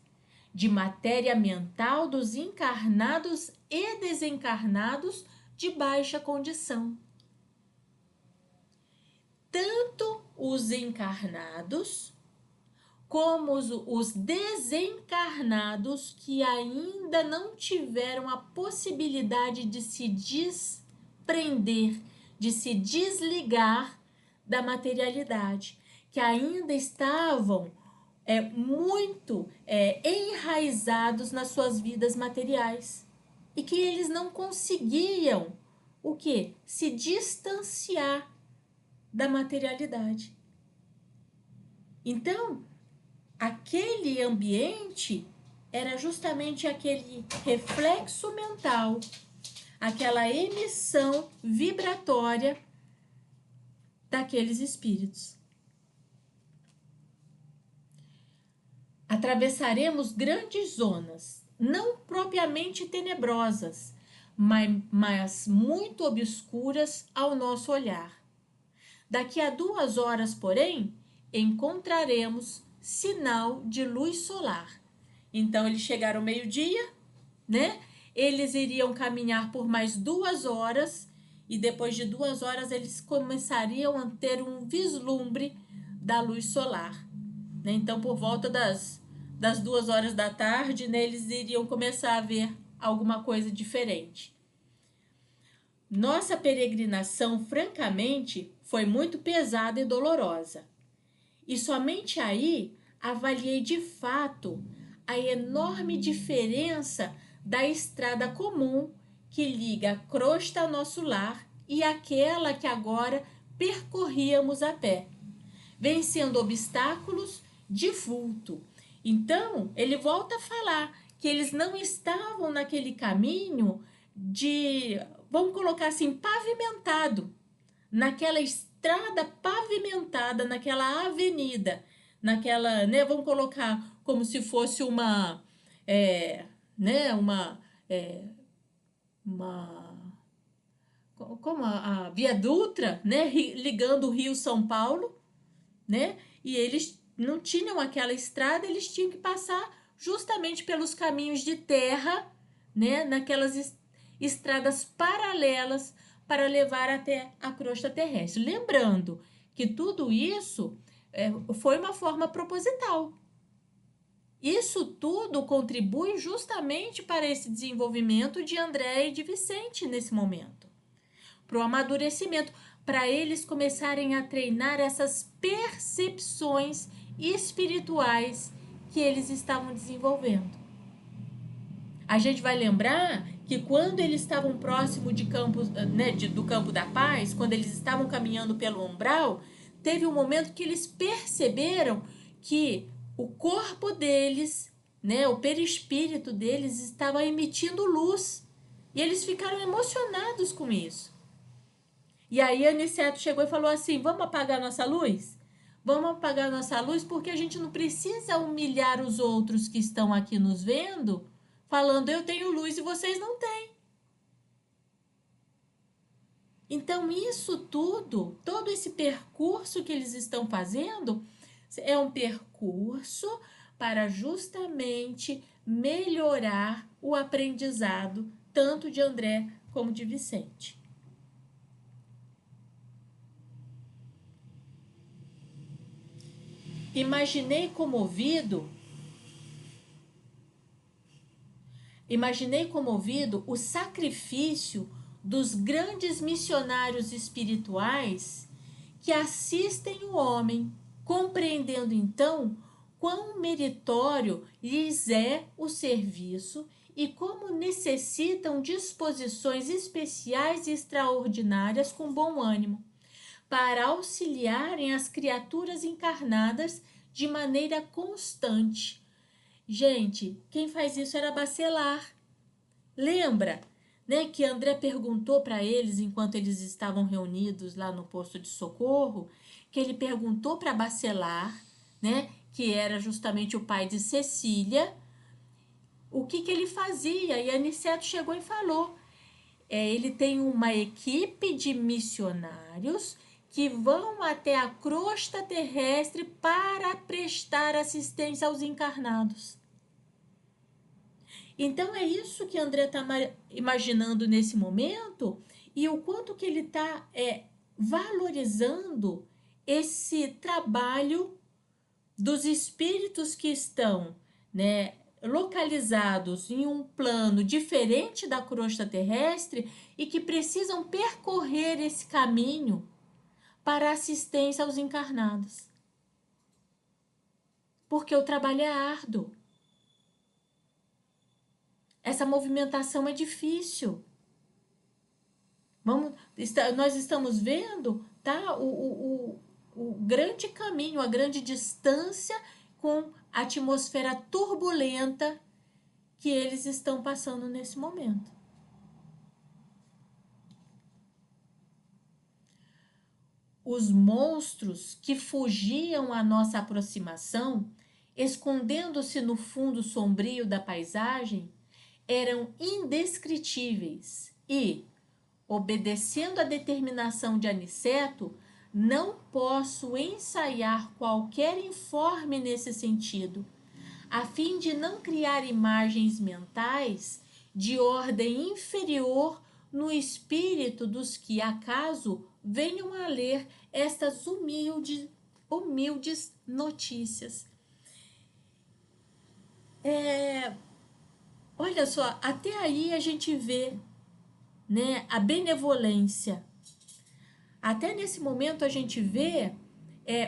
de matéria mental dos encarnados e desencarnados de baixa condição. Tanto os encarnados como os desencarnados que ainda não tiveram a possibilidade de se desprender, de se desligar da materialidade, que ainda estavam muito enraizados nas suas vidas materiais e que eles não conseguiam o quê? Se distanciar da materialidade. Então, aquele ambiente era justamente aquele reflexo mental, aquela emissão vibratória daqueles espíritos. Atravessaremos grandes zonas, não propriamente tenebrosas, mas muito obscuras ao nosso olhar. Daqui a 2 horas, porém, encontraremos sinal de luz solar. Então, eles chegaram ao meio-dia, né? Eles iriam caminhar por mais 2 horas e depois de 2 horas eles começariam a ter um vislumbre da luz solar, né? Então, por volta das 2 horas da tarde, né, eles iriam começar a ver alguma coisa diferente. Nossa peregrinação, francamente, foi muito pesada e dolorosa. E somente aí avaliei de fato a enorme diferença da estrada comum que liga a crosta ao nosso lar e aquela que agora percorríamos a pé, vencendo obstáculos de vulto. Então, ele volta a falar que eles não estavam naquele caminho vamos colocar assim, pavimentado, naquela estrada pavimentada, naquela avenida, naquela, né, vamos colocar como se fosse uma como a Via Dutra, né, ligando o Rio São Paulo, né, e eles não tinham aquela estrada, eles tinham que passar justamente pelos caminhos de terra, né, naquelas estradas paralelas para levar até a crosta terrestre. Lembrando que tudo isso foi uma forma proposital. Isso tudo contribui justamente para esse desenvolvimento de André e de Vicente nesse momento, para o amadurecimento, para eles começarem a treinar essas percepções espirituais que eles estavam desenvolvendo. A gente vai lembrar que quando eles estavam próximo de Campos, né, do Campo da Paz, quando eles estavam caminhando pelo umbral, teve um momento que eles perceberam que o corpo deles, né, o perispírito deles estava emitindo luz. E eles ficaram emocionados com isso. E aí Aniceto chegou e falou assim, vamos apagar nossa luz? Vamos apagar nossa luz porque a gente não precisa humilhar os outros que estão aqui nos vendo, falando eu tenho luz e vocês não têm. Então isso tudo, todo esse percurso que eles estão fazendo, é um percurso para justamente melhorar o aprendizado tanto de André como de Vicente. Imaginei comovido o sacrifício dos grandes missionários espirituais que assistem o homem, compreendendo então quão meritório lhes é o serviço e como necessitam disposições especiais e extraordinárias com bom ânimo, para auxiliarem as criaturas encarnadas de maneira constante. Gente, quem faz isso era Bacelar. Lembra, né, que André perguntou para eles, enquanto eles estavam reunidos lá no posto de socorro, que ele perguntou para Bacelar, né, que era justamente o pai de Cecília, o que ele fazia. E Aniceto chegou e falou, ele tem uma equipe de missionários que vão até a crosta terrestre para prestar assistência aos encarnados. Então, é isso que André está imaginando nesse momento e o quanto que ele está valorizando esse trabalho dos espíritos que estão, né, localizados em um plano diferente da crosta terrestre e que precisam percorrer esse caminho para assistência aos encarnados. Porque o trabalho é árduo. Essa movimentação é difícil. Nós estamos vendo, tá, o grande caminho, a grande distância com a atmosfera turbulenta que eles estão passando nesse momento. Os monstros que fugiam à nossa aproximação, escondendo-se no fundo sombrio da paisagem, eram indescritíveis e, obedecendo à determinação de Aniceto, não posso ensaiar qualquer informe nesse sentido, a fim de não criar imagens mentais de ordem inferior no espírito dos que, acaso, venham a ler estas humildes notícias. Olha só, até aí a gente vê, né, a benevolência. Até nesse momento a gente vê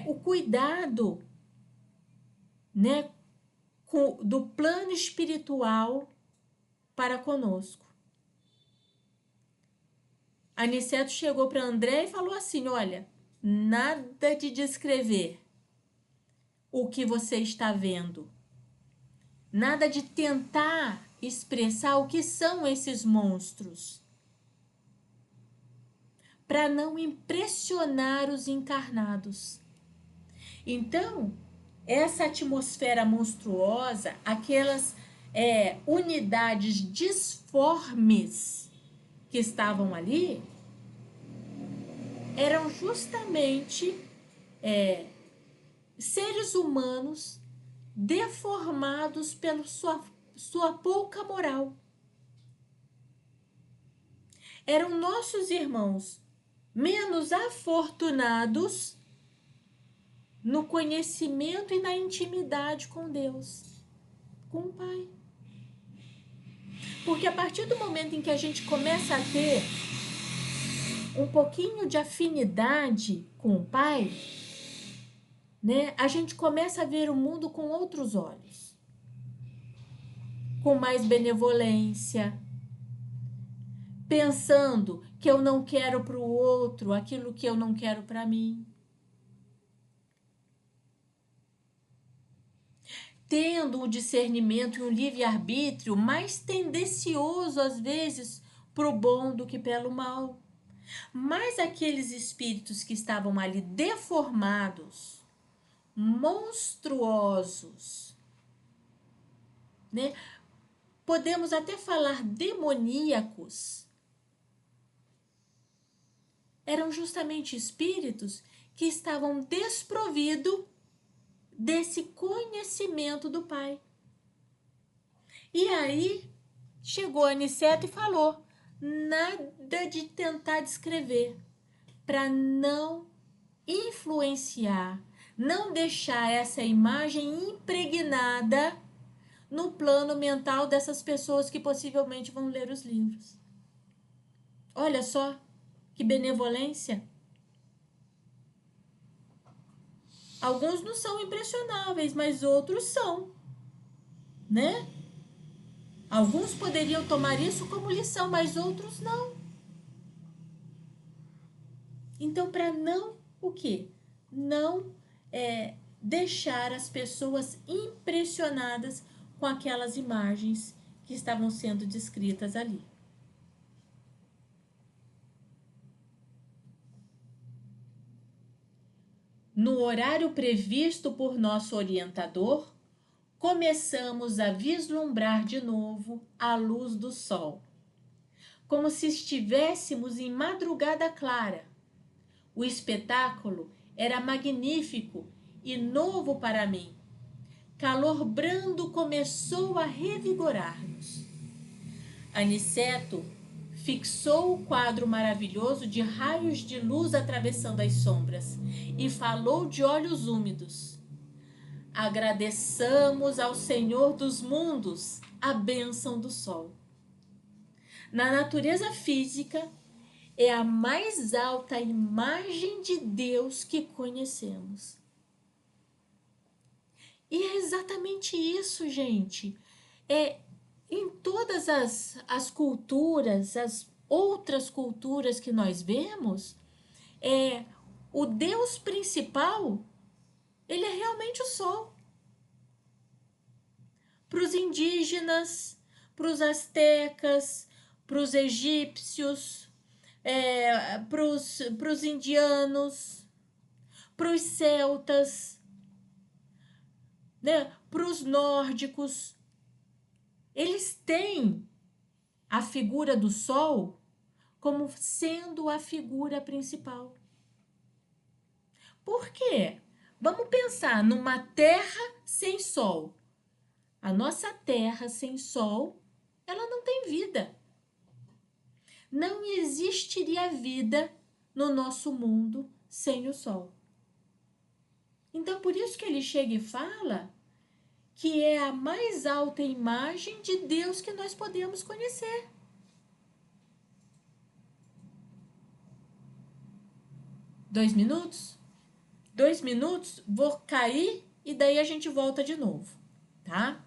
o cuidado, né, do plano espiritual para conosco. Aniceto chegou para André e falou assim: olha, nada de descrever o que você está vendo, nada de tentar expressar o que são esses monstros, para não impressionar os encarnados. Então, essa atmosfera monstruosa, aquelas unidades disformes que estavam ali, eram justamente seres humanos deformados pela sua pouca moral. Eram nossos irmãos menos afortunados no conhecimento e na intimidade com Deus, com o Pai. Porque a partir do momento em que a gente começa a ter um pouquinho de afinidade com o Pai, né, a gente começa a ver o mundo com outros olhos, com mais benevolência, pensando que eu não quero para o outro aquilo que eu não quero para mim, tendo um discernimento e um livre-arbítrio mais tendencioso, às vezes, para o bom do que pelo mal. Mas aqueles espíritos que estavam ali deformados, monstruosos, né? Podemos até falar demoníacos, eram justamente espíritos que estavam desprovidos desse conhecimento do Pai. E aí chegou Aniceto e falou: nada de tentar descrever, para não influenciar, não deixar essa imagem impregnada no plano mental dessas pessoas que possivelmente vão ler os livros. Olha só que benevolência. Alguns não são impressionáveis, mas outros são, né? Alguns poderiam tomar isso como lição, mas outros não. Então, para não o quê? Não deixar as pessoas impressionadas com aquelas imagens que estavam sendo descritas ali. No horário previsto por nosso orientador, começamos a vislumbrar de novo a luz do sol, como se estivéssemos em madrugada clara. O espetáculo era magnífico e novo para mim. Calor brando começou a revigorar-nos. Aniceto fixou o quadro maravilhoso de raios de luz atravessando as sombras e falou de olhos úmidos. Agradeçamos ao Senhor dos mundos a bênção do sol. Na natureza física, é a mais alta imagem de Deus que conhecemos. E é exatamente isso, gente. Em todas as culturas, as outras culturas que nós vemos, o Deus principal, ele é realmente o sol. Para os indígenas, para os astecas, para os egípcios, para os indianos, para os celtas, né, para os nórdicos, eles têm a figura do sol como sendo a figura principal. Por quê? Vamos pensar numa terra sem sol. A nossa terra sem sol, ela não tem vida. Não existiria vida no nosso mundo sem o sol. Então, por isso que ele chega e fala que é a mais alta imagem de Deus que nós podemos conhecer. Dois minutos? 2 minutos, vou cair e daí a gente volta de novo, tá?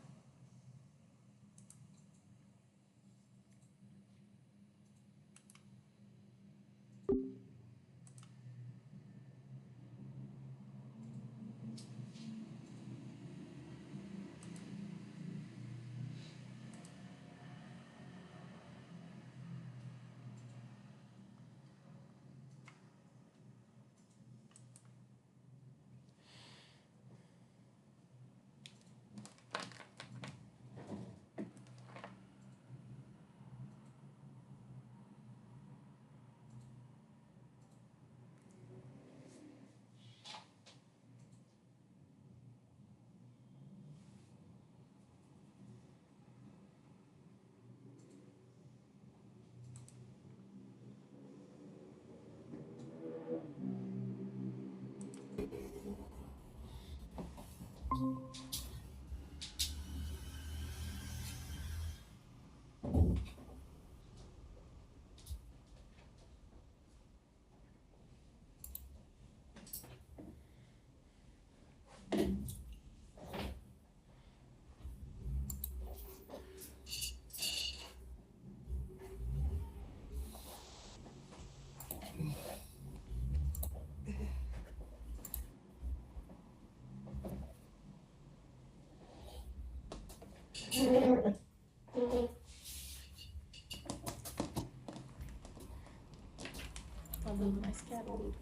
Tá dando mais que barulho.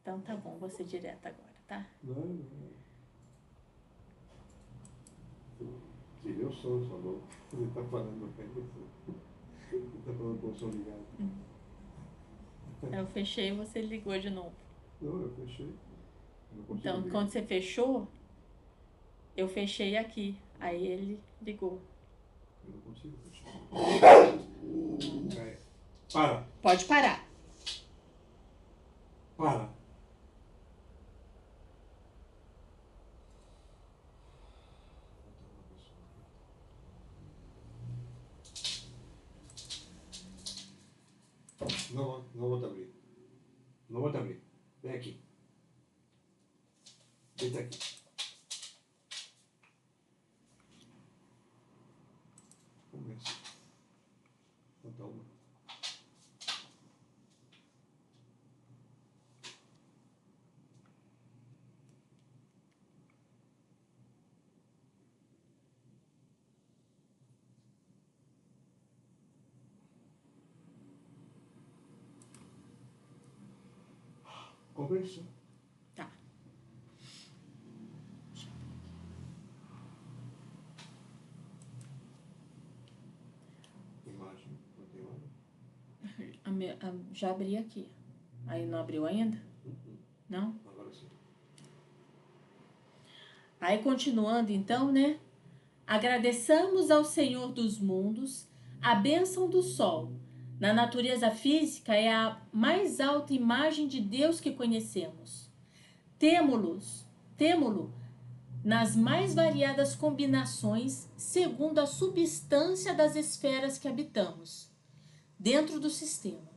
Então tá bom, vou ser direta agora, tá? Não. Tirei o som, sua louca. Você tá falando bem. Você tá falando com o som ligado. Eu fechei e você ligou de novo. Não, eu fechei. Então, quando você fechou, eu fechei aqui. Aí ele ligou. Eu não consigo fechar. Para. Pode parar. Para. Não vou te abrir. Não vou te abrir. Vem aqui. Deita aqui. Começa. Conta uma. Conversa. Tá. Imagem. Continua. Já abri aqui. Aí não abriu ainda? Não? Agora sim. Aí continuando então, né? Agradeçamos ao Senhor dos mundos a bênção do sol. Na natureza física é a mais alta imagem de Deus que conhecemos. Temo-lo nas mais variadas combinações segundo a substância das esferas que habitamos, dentro do sistema.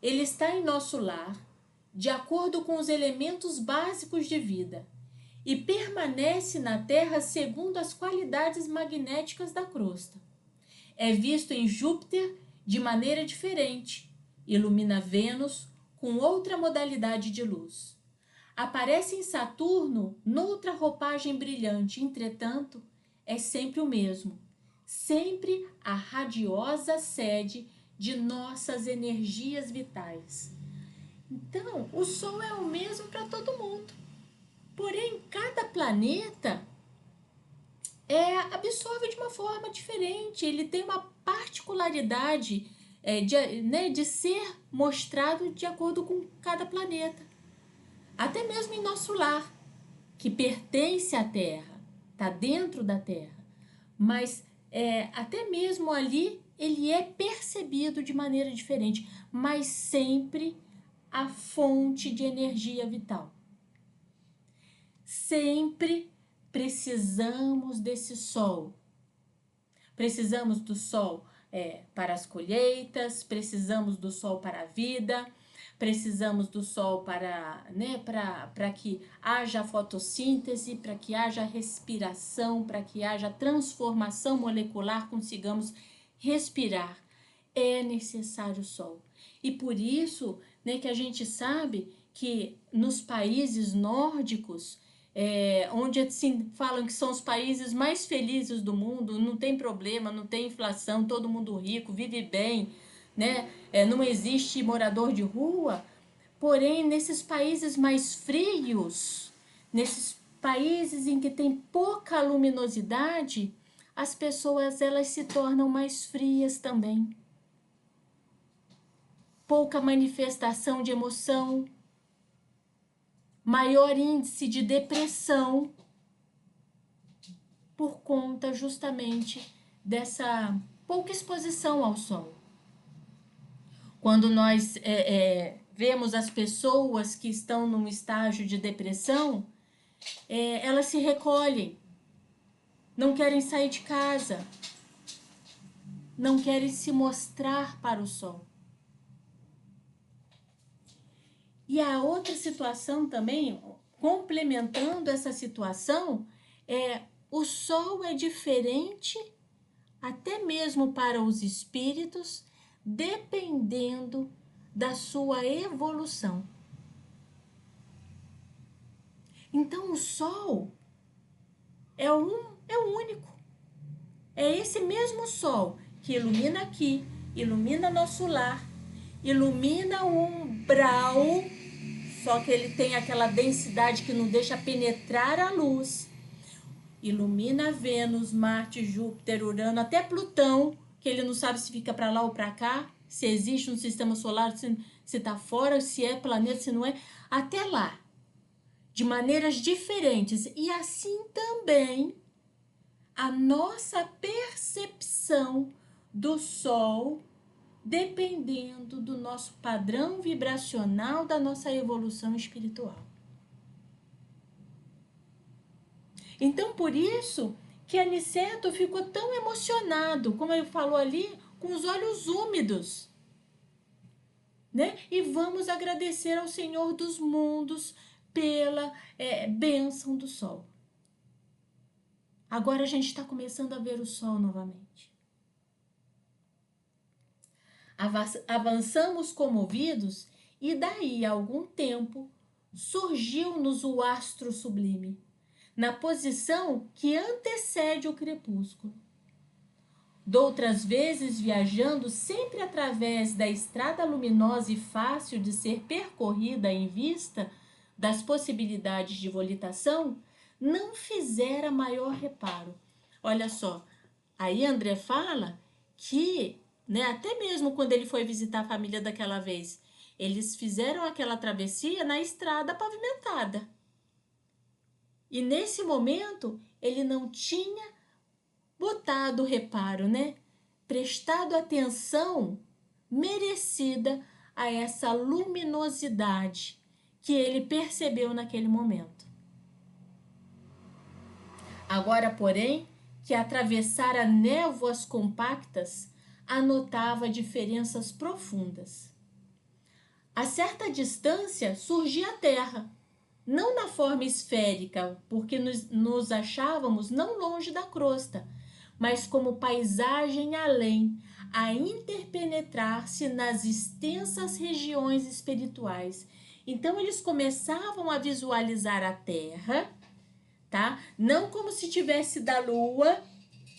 Ele está em nosso lar, de acordo com os elementos básicos de vida, e permanece na Terra segundo as qualidades magnéticas da crosta. É visto em Júpiter de maneira diferente, ilumina Vênus com outra modalidade de luz. Aparece em Saturno noutra roupagem brilhante, entretanto, é sempre o mesmo, sempre a radiosa sede de nossas energias vitais. Então, o Sol é o mesmo para todo mundo. Porém, cada planeta absorve de uma forma diferente. Ele tem uma particularidade de ser mostrado de acordo com cada planeta. Até mesmo em nosso lar, que pertence à Terra, está dentro da Terra. Mas até mesmo ali ele é percebido de maneira diferente, mas sempre a fonte de energia vital. Sempre precisamos desse sol. Precisamos do sol para as colheitas, precisamos do sol para a vida, precisamos do sol para que haja fotossíntese, para que haja respiração, para que haja transformação molecular, consigamos respirar. É necessário o sol. E por isso, que a gente sabe que nos países nórdicos, onde assim, falam que são os países mais felizes do mundo, não tem problema, não tem inflação, todo mundo rico, vive bem, não existe morador de rua. Porém, nesses países mais frios, nesses países em que tem pouca luminosidade, as pessoas elas se tornam mais frias também. Pouca manifestação de emoção, maior índice de depressão, por conta justamente dessa pouca exposição ao sol. Quando nós vemos as pessoas que estão num estágio de depressão, elas se recolhem, não querem sair de casa, não querem se mostrar para o sol. E a outra situação também, complementando essa situação, o sol é diferente até mesmo para os espíritos, dependendo da sua evolução. Então o sol é o único. É esse mesmo sol que ilumina aqui, ilumina nosso lar, ilumina o umbral, só que ele tem aquela densidade que não deixa penetrar a luz. Ilumina Vênus, Marte, Júpiter, Urano, até Plutão, que ele não sabe se fica para lá ou para cá, se existe no sistema solar, se está fora, se é planeta, se não é, até lá, de maneiras diferentes. E assim também a nossa percepção do Sol, dependendo do nosso padrão vibracional, da nossa evolução espiritual. Então, por isso que Aniceto ficou tão emocionado, como ele falou ali, com os olhos úmidos. E vamos agradecer ao Senhor dos mundos pela bênção do sol. Agora a gente está começando a ver o sol novamente. Avançamos comovidos e daí a algum tempo surgiu-nos o astro sublime, na posição que antecede o crepúsculo. Doutras vezes, viajando sempre através da estrada luminosa e fácil de ser percorrida em vista das possibilidades de volitação, não fizera maior reparo. Olha só, aí André fala que, até mesmo quando ele foi visitar a família daquela vez, eles fizeram aquela travessia na estrada pavimentada. E nesse momento, ele não tinha botado reparo, né? Prestado atenção merecida a essa luminosidade que ele percebeu naquele momento. Agora, porém, que atravessara névoas compactas, anotava diferenças profundas. A certa distância surgia a Terra, não na forma esférica, porque nos achávamos não longe da crosta, mas como paisagem além, a interpenetrar-se nas extensas regiões espirituais. Então, eles começavam a visualizar a Terra, tá? Não como se tivesse da Lua,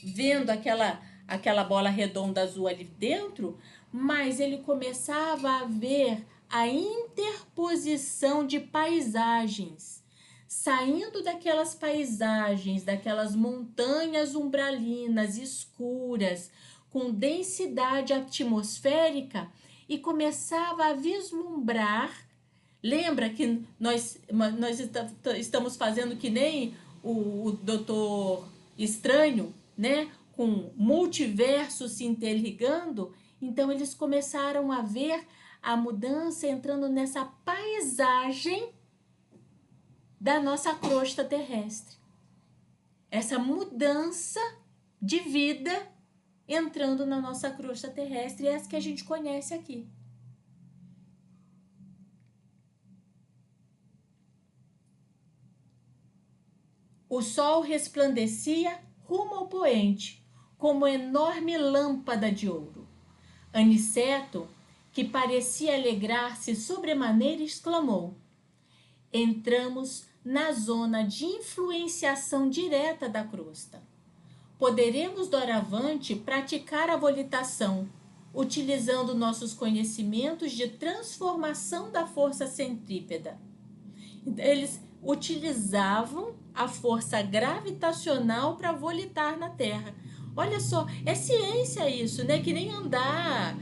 vendo aquela bola redonda azul ali dentro, mas ele começava a ver a interposição de paisagens, saindo daquelas paisagens, daquelas montanhas umbralinas escuras, com densidade atmosférica, e começava a vislumbrar. Lembra que nós estamos fazendo que nem o Doutor Estranho, né? Com multiverso se interligando? Então, eles começaram a ver a mudança entrando nessa paisagem da nossa crosta terrestre. Essa mudança de vida entrando na nossa crosta terrestre, é essa que a gente conhece aqui. O sol resplandecia rumo ao poente, como enorme lâmpada de ouro. Aniceto, que parecia alegrar-se sobremaneira, exclamou: entramos na zona de influenciação direta da crosta. Poderemos, doravante, praticar a volitação, utilizando nossos conhecimentos de transformação da força centrípeta. Eles utilizavam a força gravitacional para volitar na Terra. Olha só, é ciência isso, né? Que nem andar,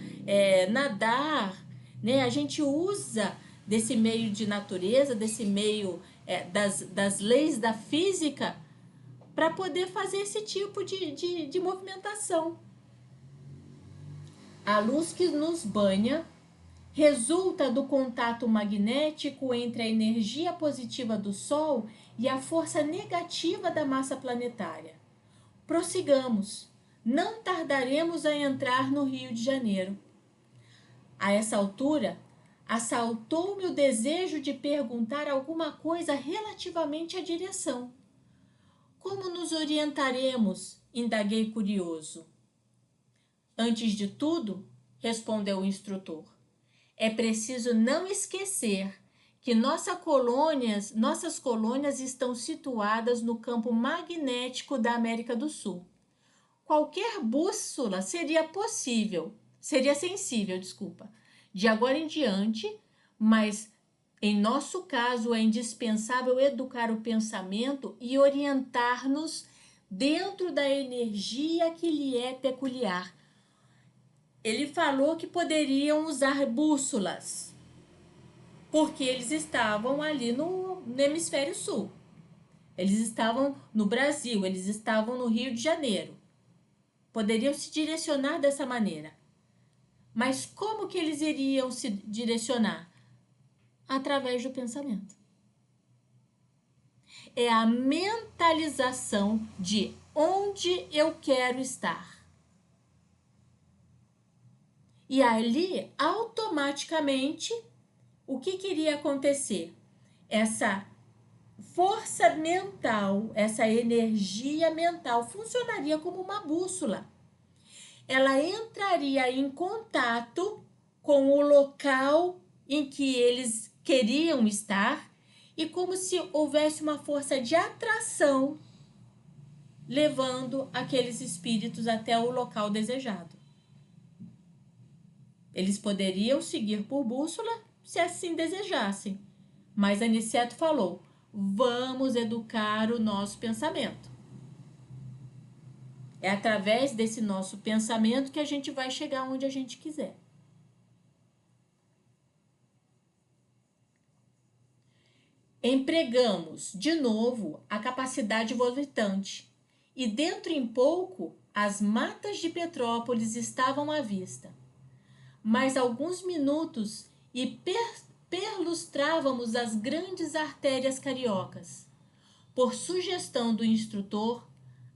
nadar, né? A gente usa desse meio de natureza, desse meio das leis da física, para poder fazer esse tipo de movimentação. A luz que nos banha resulta do contato magnético entre a energia positiva do Sol e a força negativa da massa planetária. Prossigamos, não tardaremos a entrar no Rio de Janeiro. A essa altura, assaltou-me o desejo de perguntar alguma coisa relativamente à direção. Como nos orientaremos? Indaguei curioso. Antes de tudo, respondeu o instrutor, é preciso não esquecer que nossas colônias estão situadas no campo magnético da América do Sul. Qualquer bússola seria sensível, de agora em diante, mas em nosso caso é indispensável educar o pensamento e orientar-nos dentro da energia que lhe é peculiar. Ele falou que poderiam usar bússolas, porque eles estavam ali no hemisfério sul. Eles estavam no Brasil, eles estavam no Rio de Janeiro. Poderiam se direcionar dessa maneira. Mas como que eles iriam se direcionar? Através do pensamento. É a mentalização de onde eu quero estar. E ali, automaticamente, o que iria acontecer? Essa força mental, essa energia mental funcionaria como uma bússola. Ela entraria em contato com o local em que eles queriam estar e como se houvesse uma força de atração levando aqueles espíritos até o local desejado. Eles poderiam seguir por bússola se assim desejassem, mas Aniceto falou, vamos educar o nosso pensamento. É através desse nosso pensamento que a gente vai chegar onde a gente quiser. empregamos de novo a capacidade volitante, e dentro em pouco as matas de Petrópolis estavam à vista. Mais alguns minutos e perlustrávamos as grandes artérias cariocas. Por sugestão do instrutor,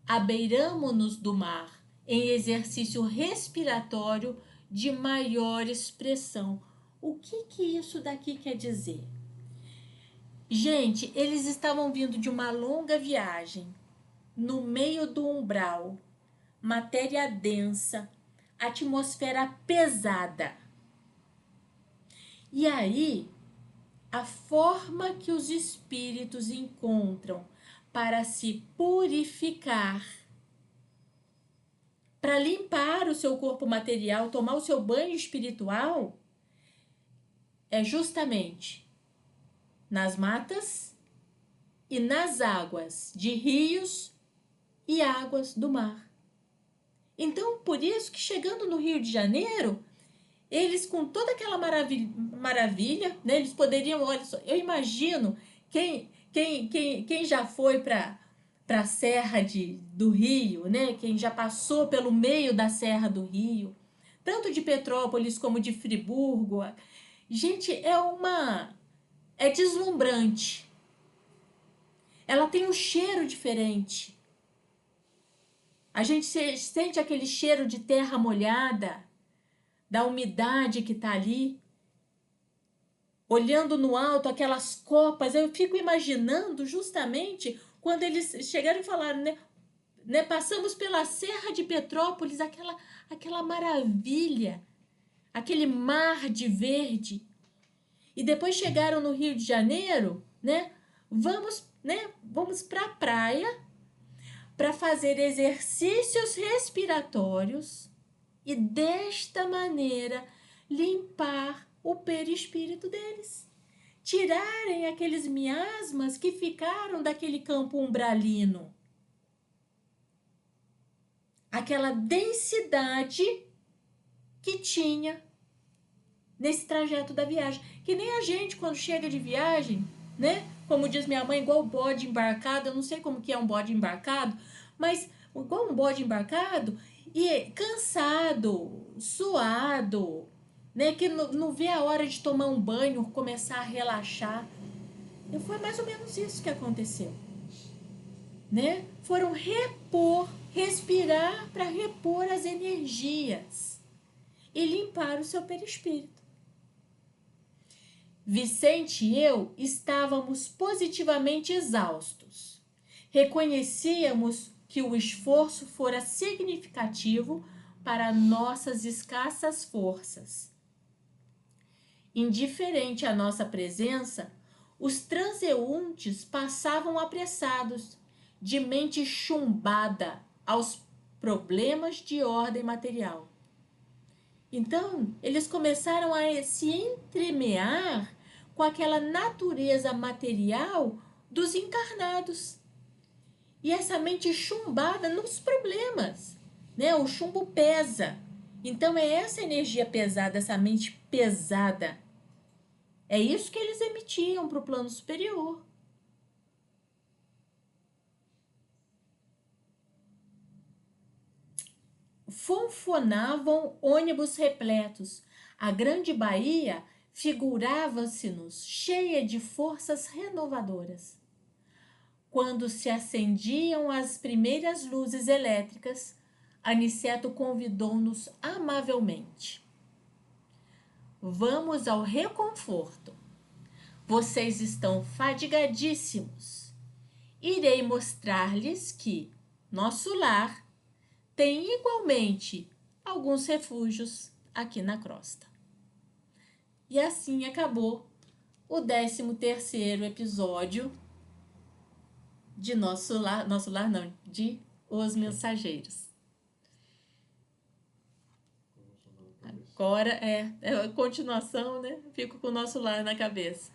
abeiramo-nos do mar em exercício respiratório de maior expressão. O que isso daqui quer dizer? Gente, eles estavam vindo de uma longa viagem, no meio do umbral, matéria densa, atmosfera pesada. E aí, a forma que os espíritos encontram para se purificar, para limpar o seu corpo material, tomar o seu banho espiritual, é justamente nas matas e nas águas de rios e águas do mar. Então, por isso que chegando no Rio de Janeiro, eles com toda aquela maravilha, né, eles poderiam, olha só, eu imagino quem já foi para a Serra do Rio, né, quem já passou pelo meio da Serra do Rio, tanto de Petrópolis como de Friburgo, gente, é deslumbrante. Ela tem um cheiro diferente. A gente sente aquele cheiro de terra molhada, da umidade que está ali. Olhando no alto aquelas copas, eu fico imaginando justamente quando eles chegaram e falaram, né, passamos pela Serra de Petrópolis, aquela maravilha, aquele mar de verde. E depois chegaram no Rio de Janeiro, né? Vamos para a praia para fazer exercícios respiratórios e desta maneira limpar o perispírito deles. Tirarem aqueles miasmas que ficaram daquele campo umbralino. Aquela densidade que tinha nesse trajeto da viagem. Que nem a gente, quando chega de viagem, né? Como diz minha mãe, igual bode embarcado. Eu não sei como que é um bode embarcado, mas igual um bode embarcado e cansado, suado, né? Que não vê a hora de tomar um banho, começar a relaxar. E foi mais ou menos isso que aconteceu, né? Foram respirar para repor as energias e limpar o seu perispírito. Vicente e eu estávamos positivamente exaustos. Reconhecíamos que o esforço fora significativo para nossas escassas forças. Indiferente à nossa presença, os transeuntes passavam apressados, de mente chumbada aos problemas de ordem material. Então, eles começaram a se entremear com aquela natureza material dos encarnados. E essa mente chumbada nos problemas, né? O chumbo pesa. Então, é essa energia pesada, essa mente pesada. É isso que eles emitiam para o plano superior. Fonfonavam ônibus repletos. A grande Bahia figurava-se-nos cheia de forças renovadoras. Quando se acendiam as primeiras luzes elétricas, Aniceto convidou-nos amavelmente. Vamos ao reconforto. Vocês estão fadigadíssimos. Irei mostrar-lhes que nosso lar tem igualmente alguns refúgios aqui na crosta. E assim acabou o 13º episódio de de Os Mensageiros. Agora é a continuação, né? Fico com o Nosso Lar na cabeça.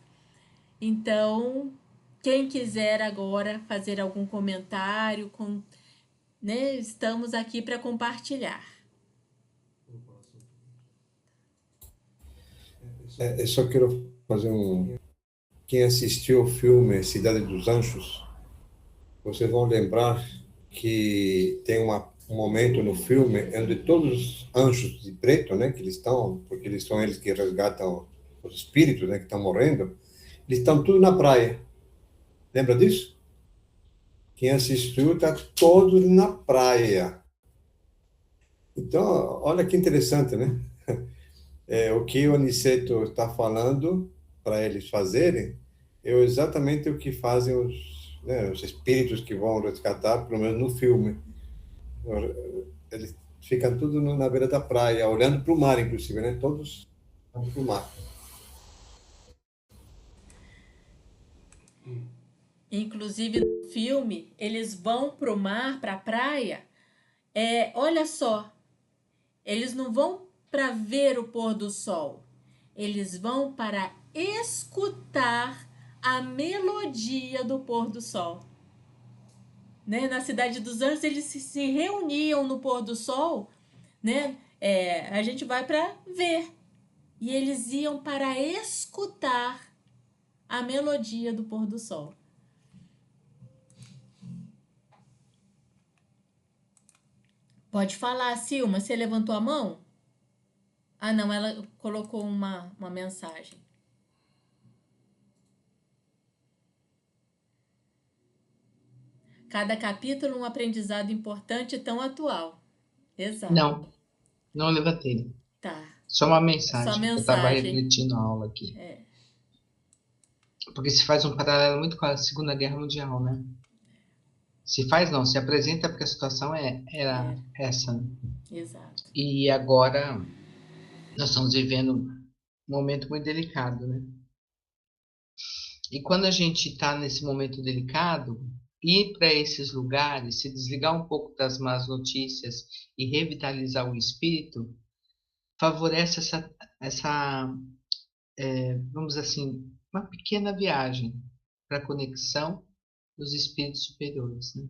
Então, quem quiser agora fazer algum comentário, né? Estamos aqui para compartilhar. Eu só quero fazer quem assistiu o filme Cidade dos Anjos, vocês vão lembrar que tem um momento no filme onde todos os anjos de preto, né, que eles estão, porque eles são eles que resgatam os espíritos, né, que estão morrendo, eles estão tudo na praia. Lembra disso? Quem assistiu está todos na praia. Então, olha que interessante, né? O que o Aniceto está falando para eles fazerem é exatamente o que fazem os espíritos que vão resgatar, pelo menos no filme. Eles ficam tudo na beira da praia, olhando para o mar, inclusive, né? Todos para o mar. Inclusive, no filme, eles vão pro mar, pra praia. Olha só, eles não vão para ver o pôr do sol. Eles vão para escutar a melodia do pôr do sol. Né? Na Cidade dos Anjos, eles se reuniam no pôr do sol, né? A gente vai para ver. E eles iam para escutar a melodia do pôr do sol. Pode falar, Silma, você levantou a mão? Ah, não, ela colocou uma mensagem. Cada capítulo um aprendizado importante e tão atual. Exato. Não levantei. Tá. Só uma mensagem. Só mensagem. Eu estava refletindo a aula aqui. Porque se faz um paralelo muito com a Segunda Guerra Mundial, né? Se apresenta porque a situação era essa. Né? Exato. E agora nós estamos vivendo um momento muito delicado, né? E quando a gente está nesse momento delicado, ir para esses lugares, se desligar um pouco das más notícias e revitalizar o espírito, favorece vamos dizer assim, uma pequena viagem para a conexão dos espíritos superiores, né?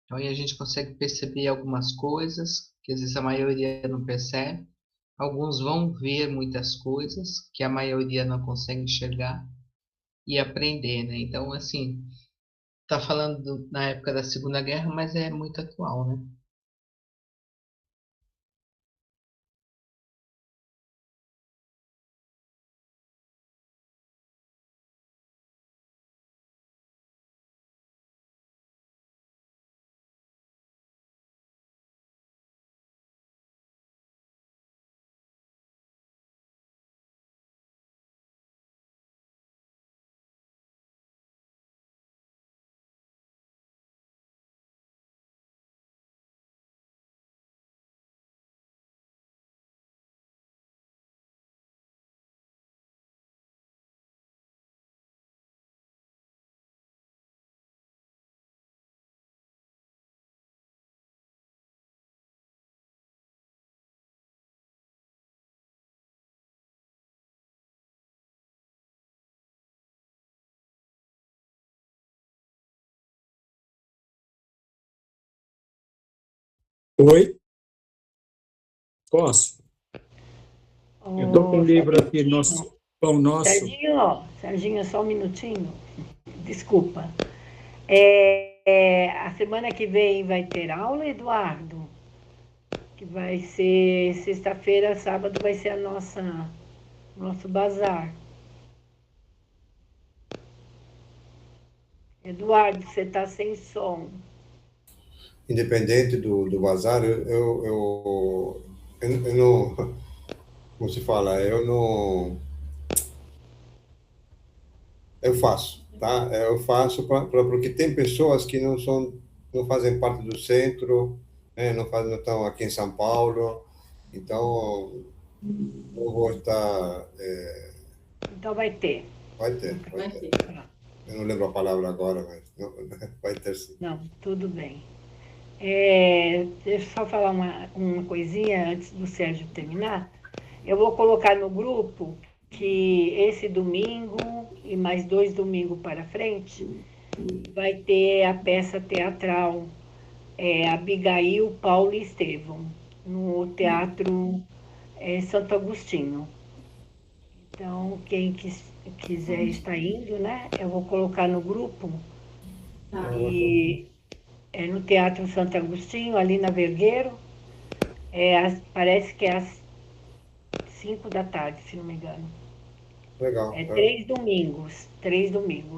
Então aí a gente consegue perceber algumas coisas que às vezes a maioria não percebe, alguns vão ver muitas coisas que a maioria não consegue enxergar e aprender, né? Então, assim, tá falando na época da Segunda Guerra, mas é muito atual, né? Oi? Posso? Eu estou com o livro aqui, Pão Nosso. Serginho, só um minutinho. Desculpa. A semana que vem vai ter aula, Eduardo? Que vai ser sexta-feira, sábado vai ser nosso bazar. Eduardo, você está sem som. Independente do bazar, eu não, como se fala, eu faço, tá? Eu faço porque tem pessoas que não fazem parte do centro, né? Não estão aqui em São Paulo, então eu vou estar. Então vai ter. Vai ter. Eu não lembro a palavra agora, mas vai ter sim. Não, tudo bem. Deixa eu só falar uma coisinha antes do Sérgio terminar. Eu vou colocar no grupo que esse domingo e mais 2 domingos para frente vai ter a peça teatral Abigail, Paulo e Estevão, no Teatro Santo Agostinho. Então, quem quiser estar indo, né? Eu vou colocar no grupo. E é no Teatro Santo Agostinho, ali na Vergueiro. Parece que é às 5 da tarde, se não me engano. Legal. É 3 domingos.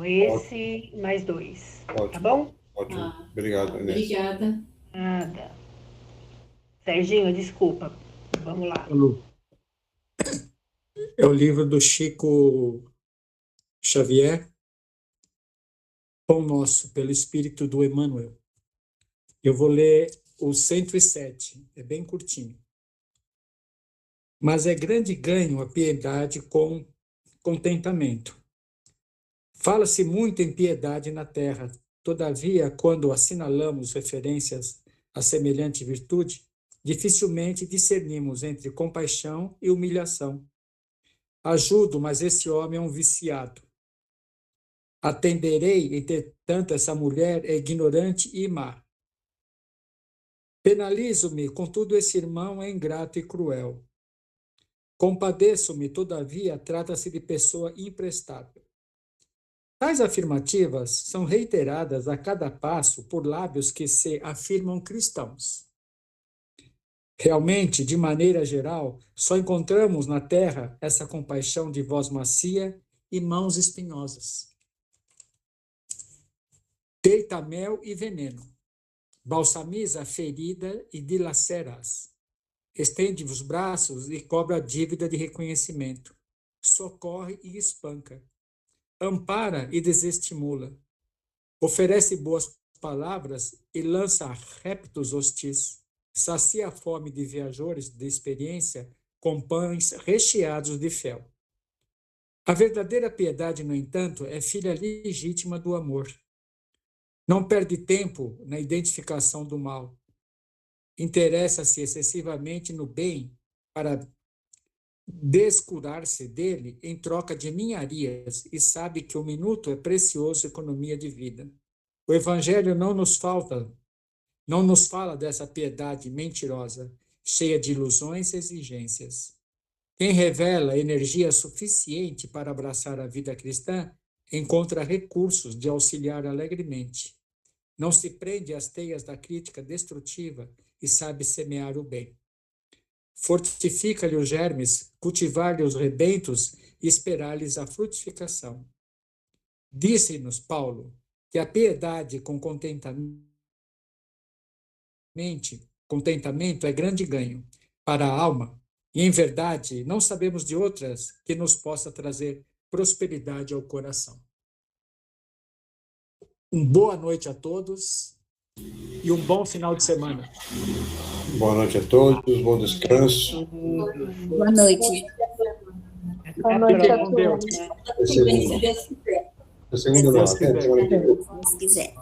Esse mais 2. Ótimo. Tá bom? Ótimo. Obrigado, Inês. Obrigada. Nada. Serginho, desculpa. Vamos lá. Lu. É o livro do Chico Xavier, Pão Nosso, pelo Espírito do Emmanuel. Eu vou ler o 107, é bem curtinho. Mas é grande ganho a piedade com contentamento. Fala-se muito em piedade na terra, todavia, quando assinalamos referências a semelhante virtude, dificilmente discernimos entre compaixão e humilhação. Ajudo, mas esse homem é um viciado. Atenderei, entretanto, essa mulher é ignorante e má. Penalizo-me, contudo, esse irmão é ingrato e cruel. Compadeço-me, todavia, trata-se de pessoa imprestável. Tais afirmativas são reiteradas a cada passo por lábios que se afirmam cristãos. Realmente, de maneira geral, só encontramos na terra essa compaixão de voz macia e mãos espinhosas. Deita mel e veneno, balsamiza a ferida e dilacera-as. Estende os braços e cobra a dívida de reconhecimento. Socorre e espanca. Ampara e desestimula. Oferece boas palavras e lança reptos hostis. Sacia a fome de viajores de experiência com pães recheados de fel. A verdadeira piedade, no entanto, é filha legítima do amor. Não perde tempo na identificação do mal. Interessa-se excessivamente no bem para descurar-se dele em troca de ninharias e sabe que o minuto é precioso economia de vida. O Evangelho não nos fala dessa piedade mentirosa, cheia de ilusões e exigências. Quem revela energia suficiente para abraçar a vida cristã encontra recursos de auxiliar alegremente. Não se prende às teias da crítica destrutiva e sabe semear o bem. Fortifica-lhe os germes, cultivar-lhe os rebentos e esperar-lhes a frutificação. Disse-nos Paulo que a piedade com contentamento é grande ganho para a alma, e em verdade não sabemos de outras que nos possa trazer prosperidade ao coração. Boa noite a todos e um bom final de semana. Boa noite a todos, bom descanso. Boa noite. Boa noite a Com Deus. todos. Até segunda. Se Deus quiser. Até segunda, não. Até semana que vem. Se quiser.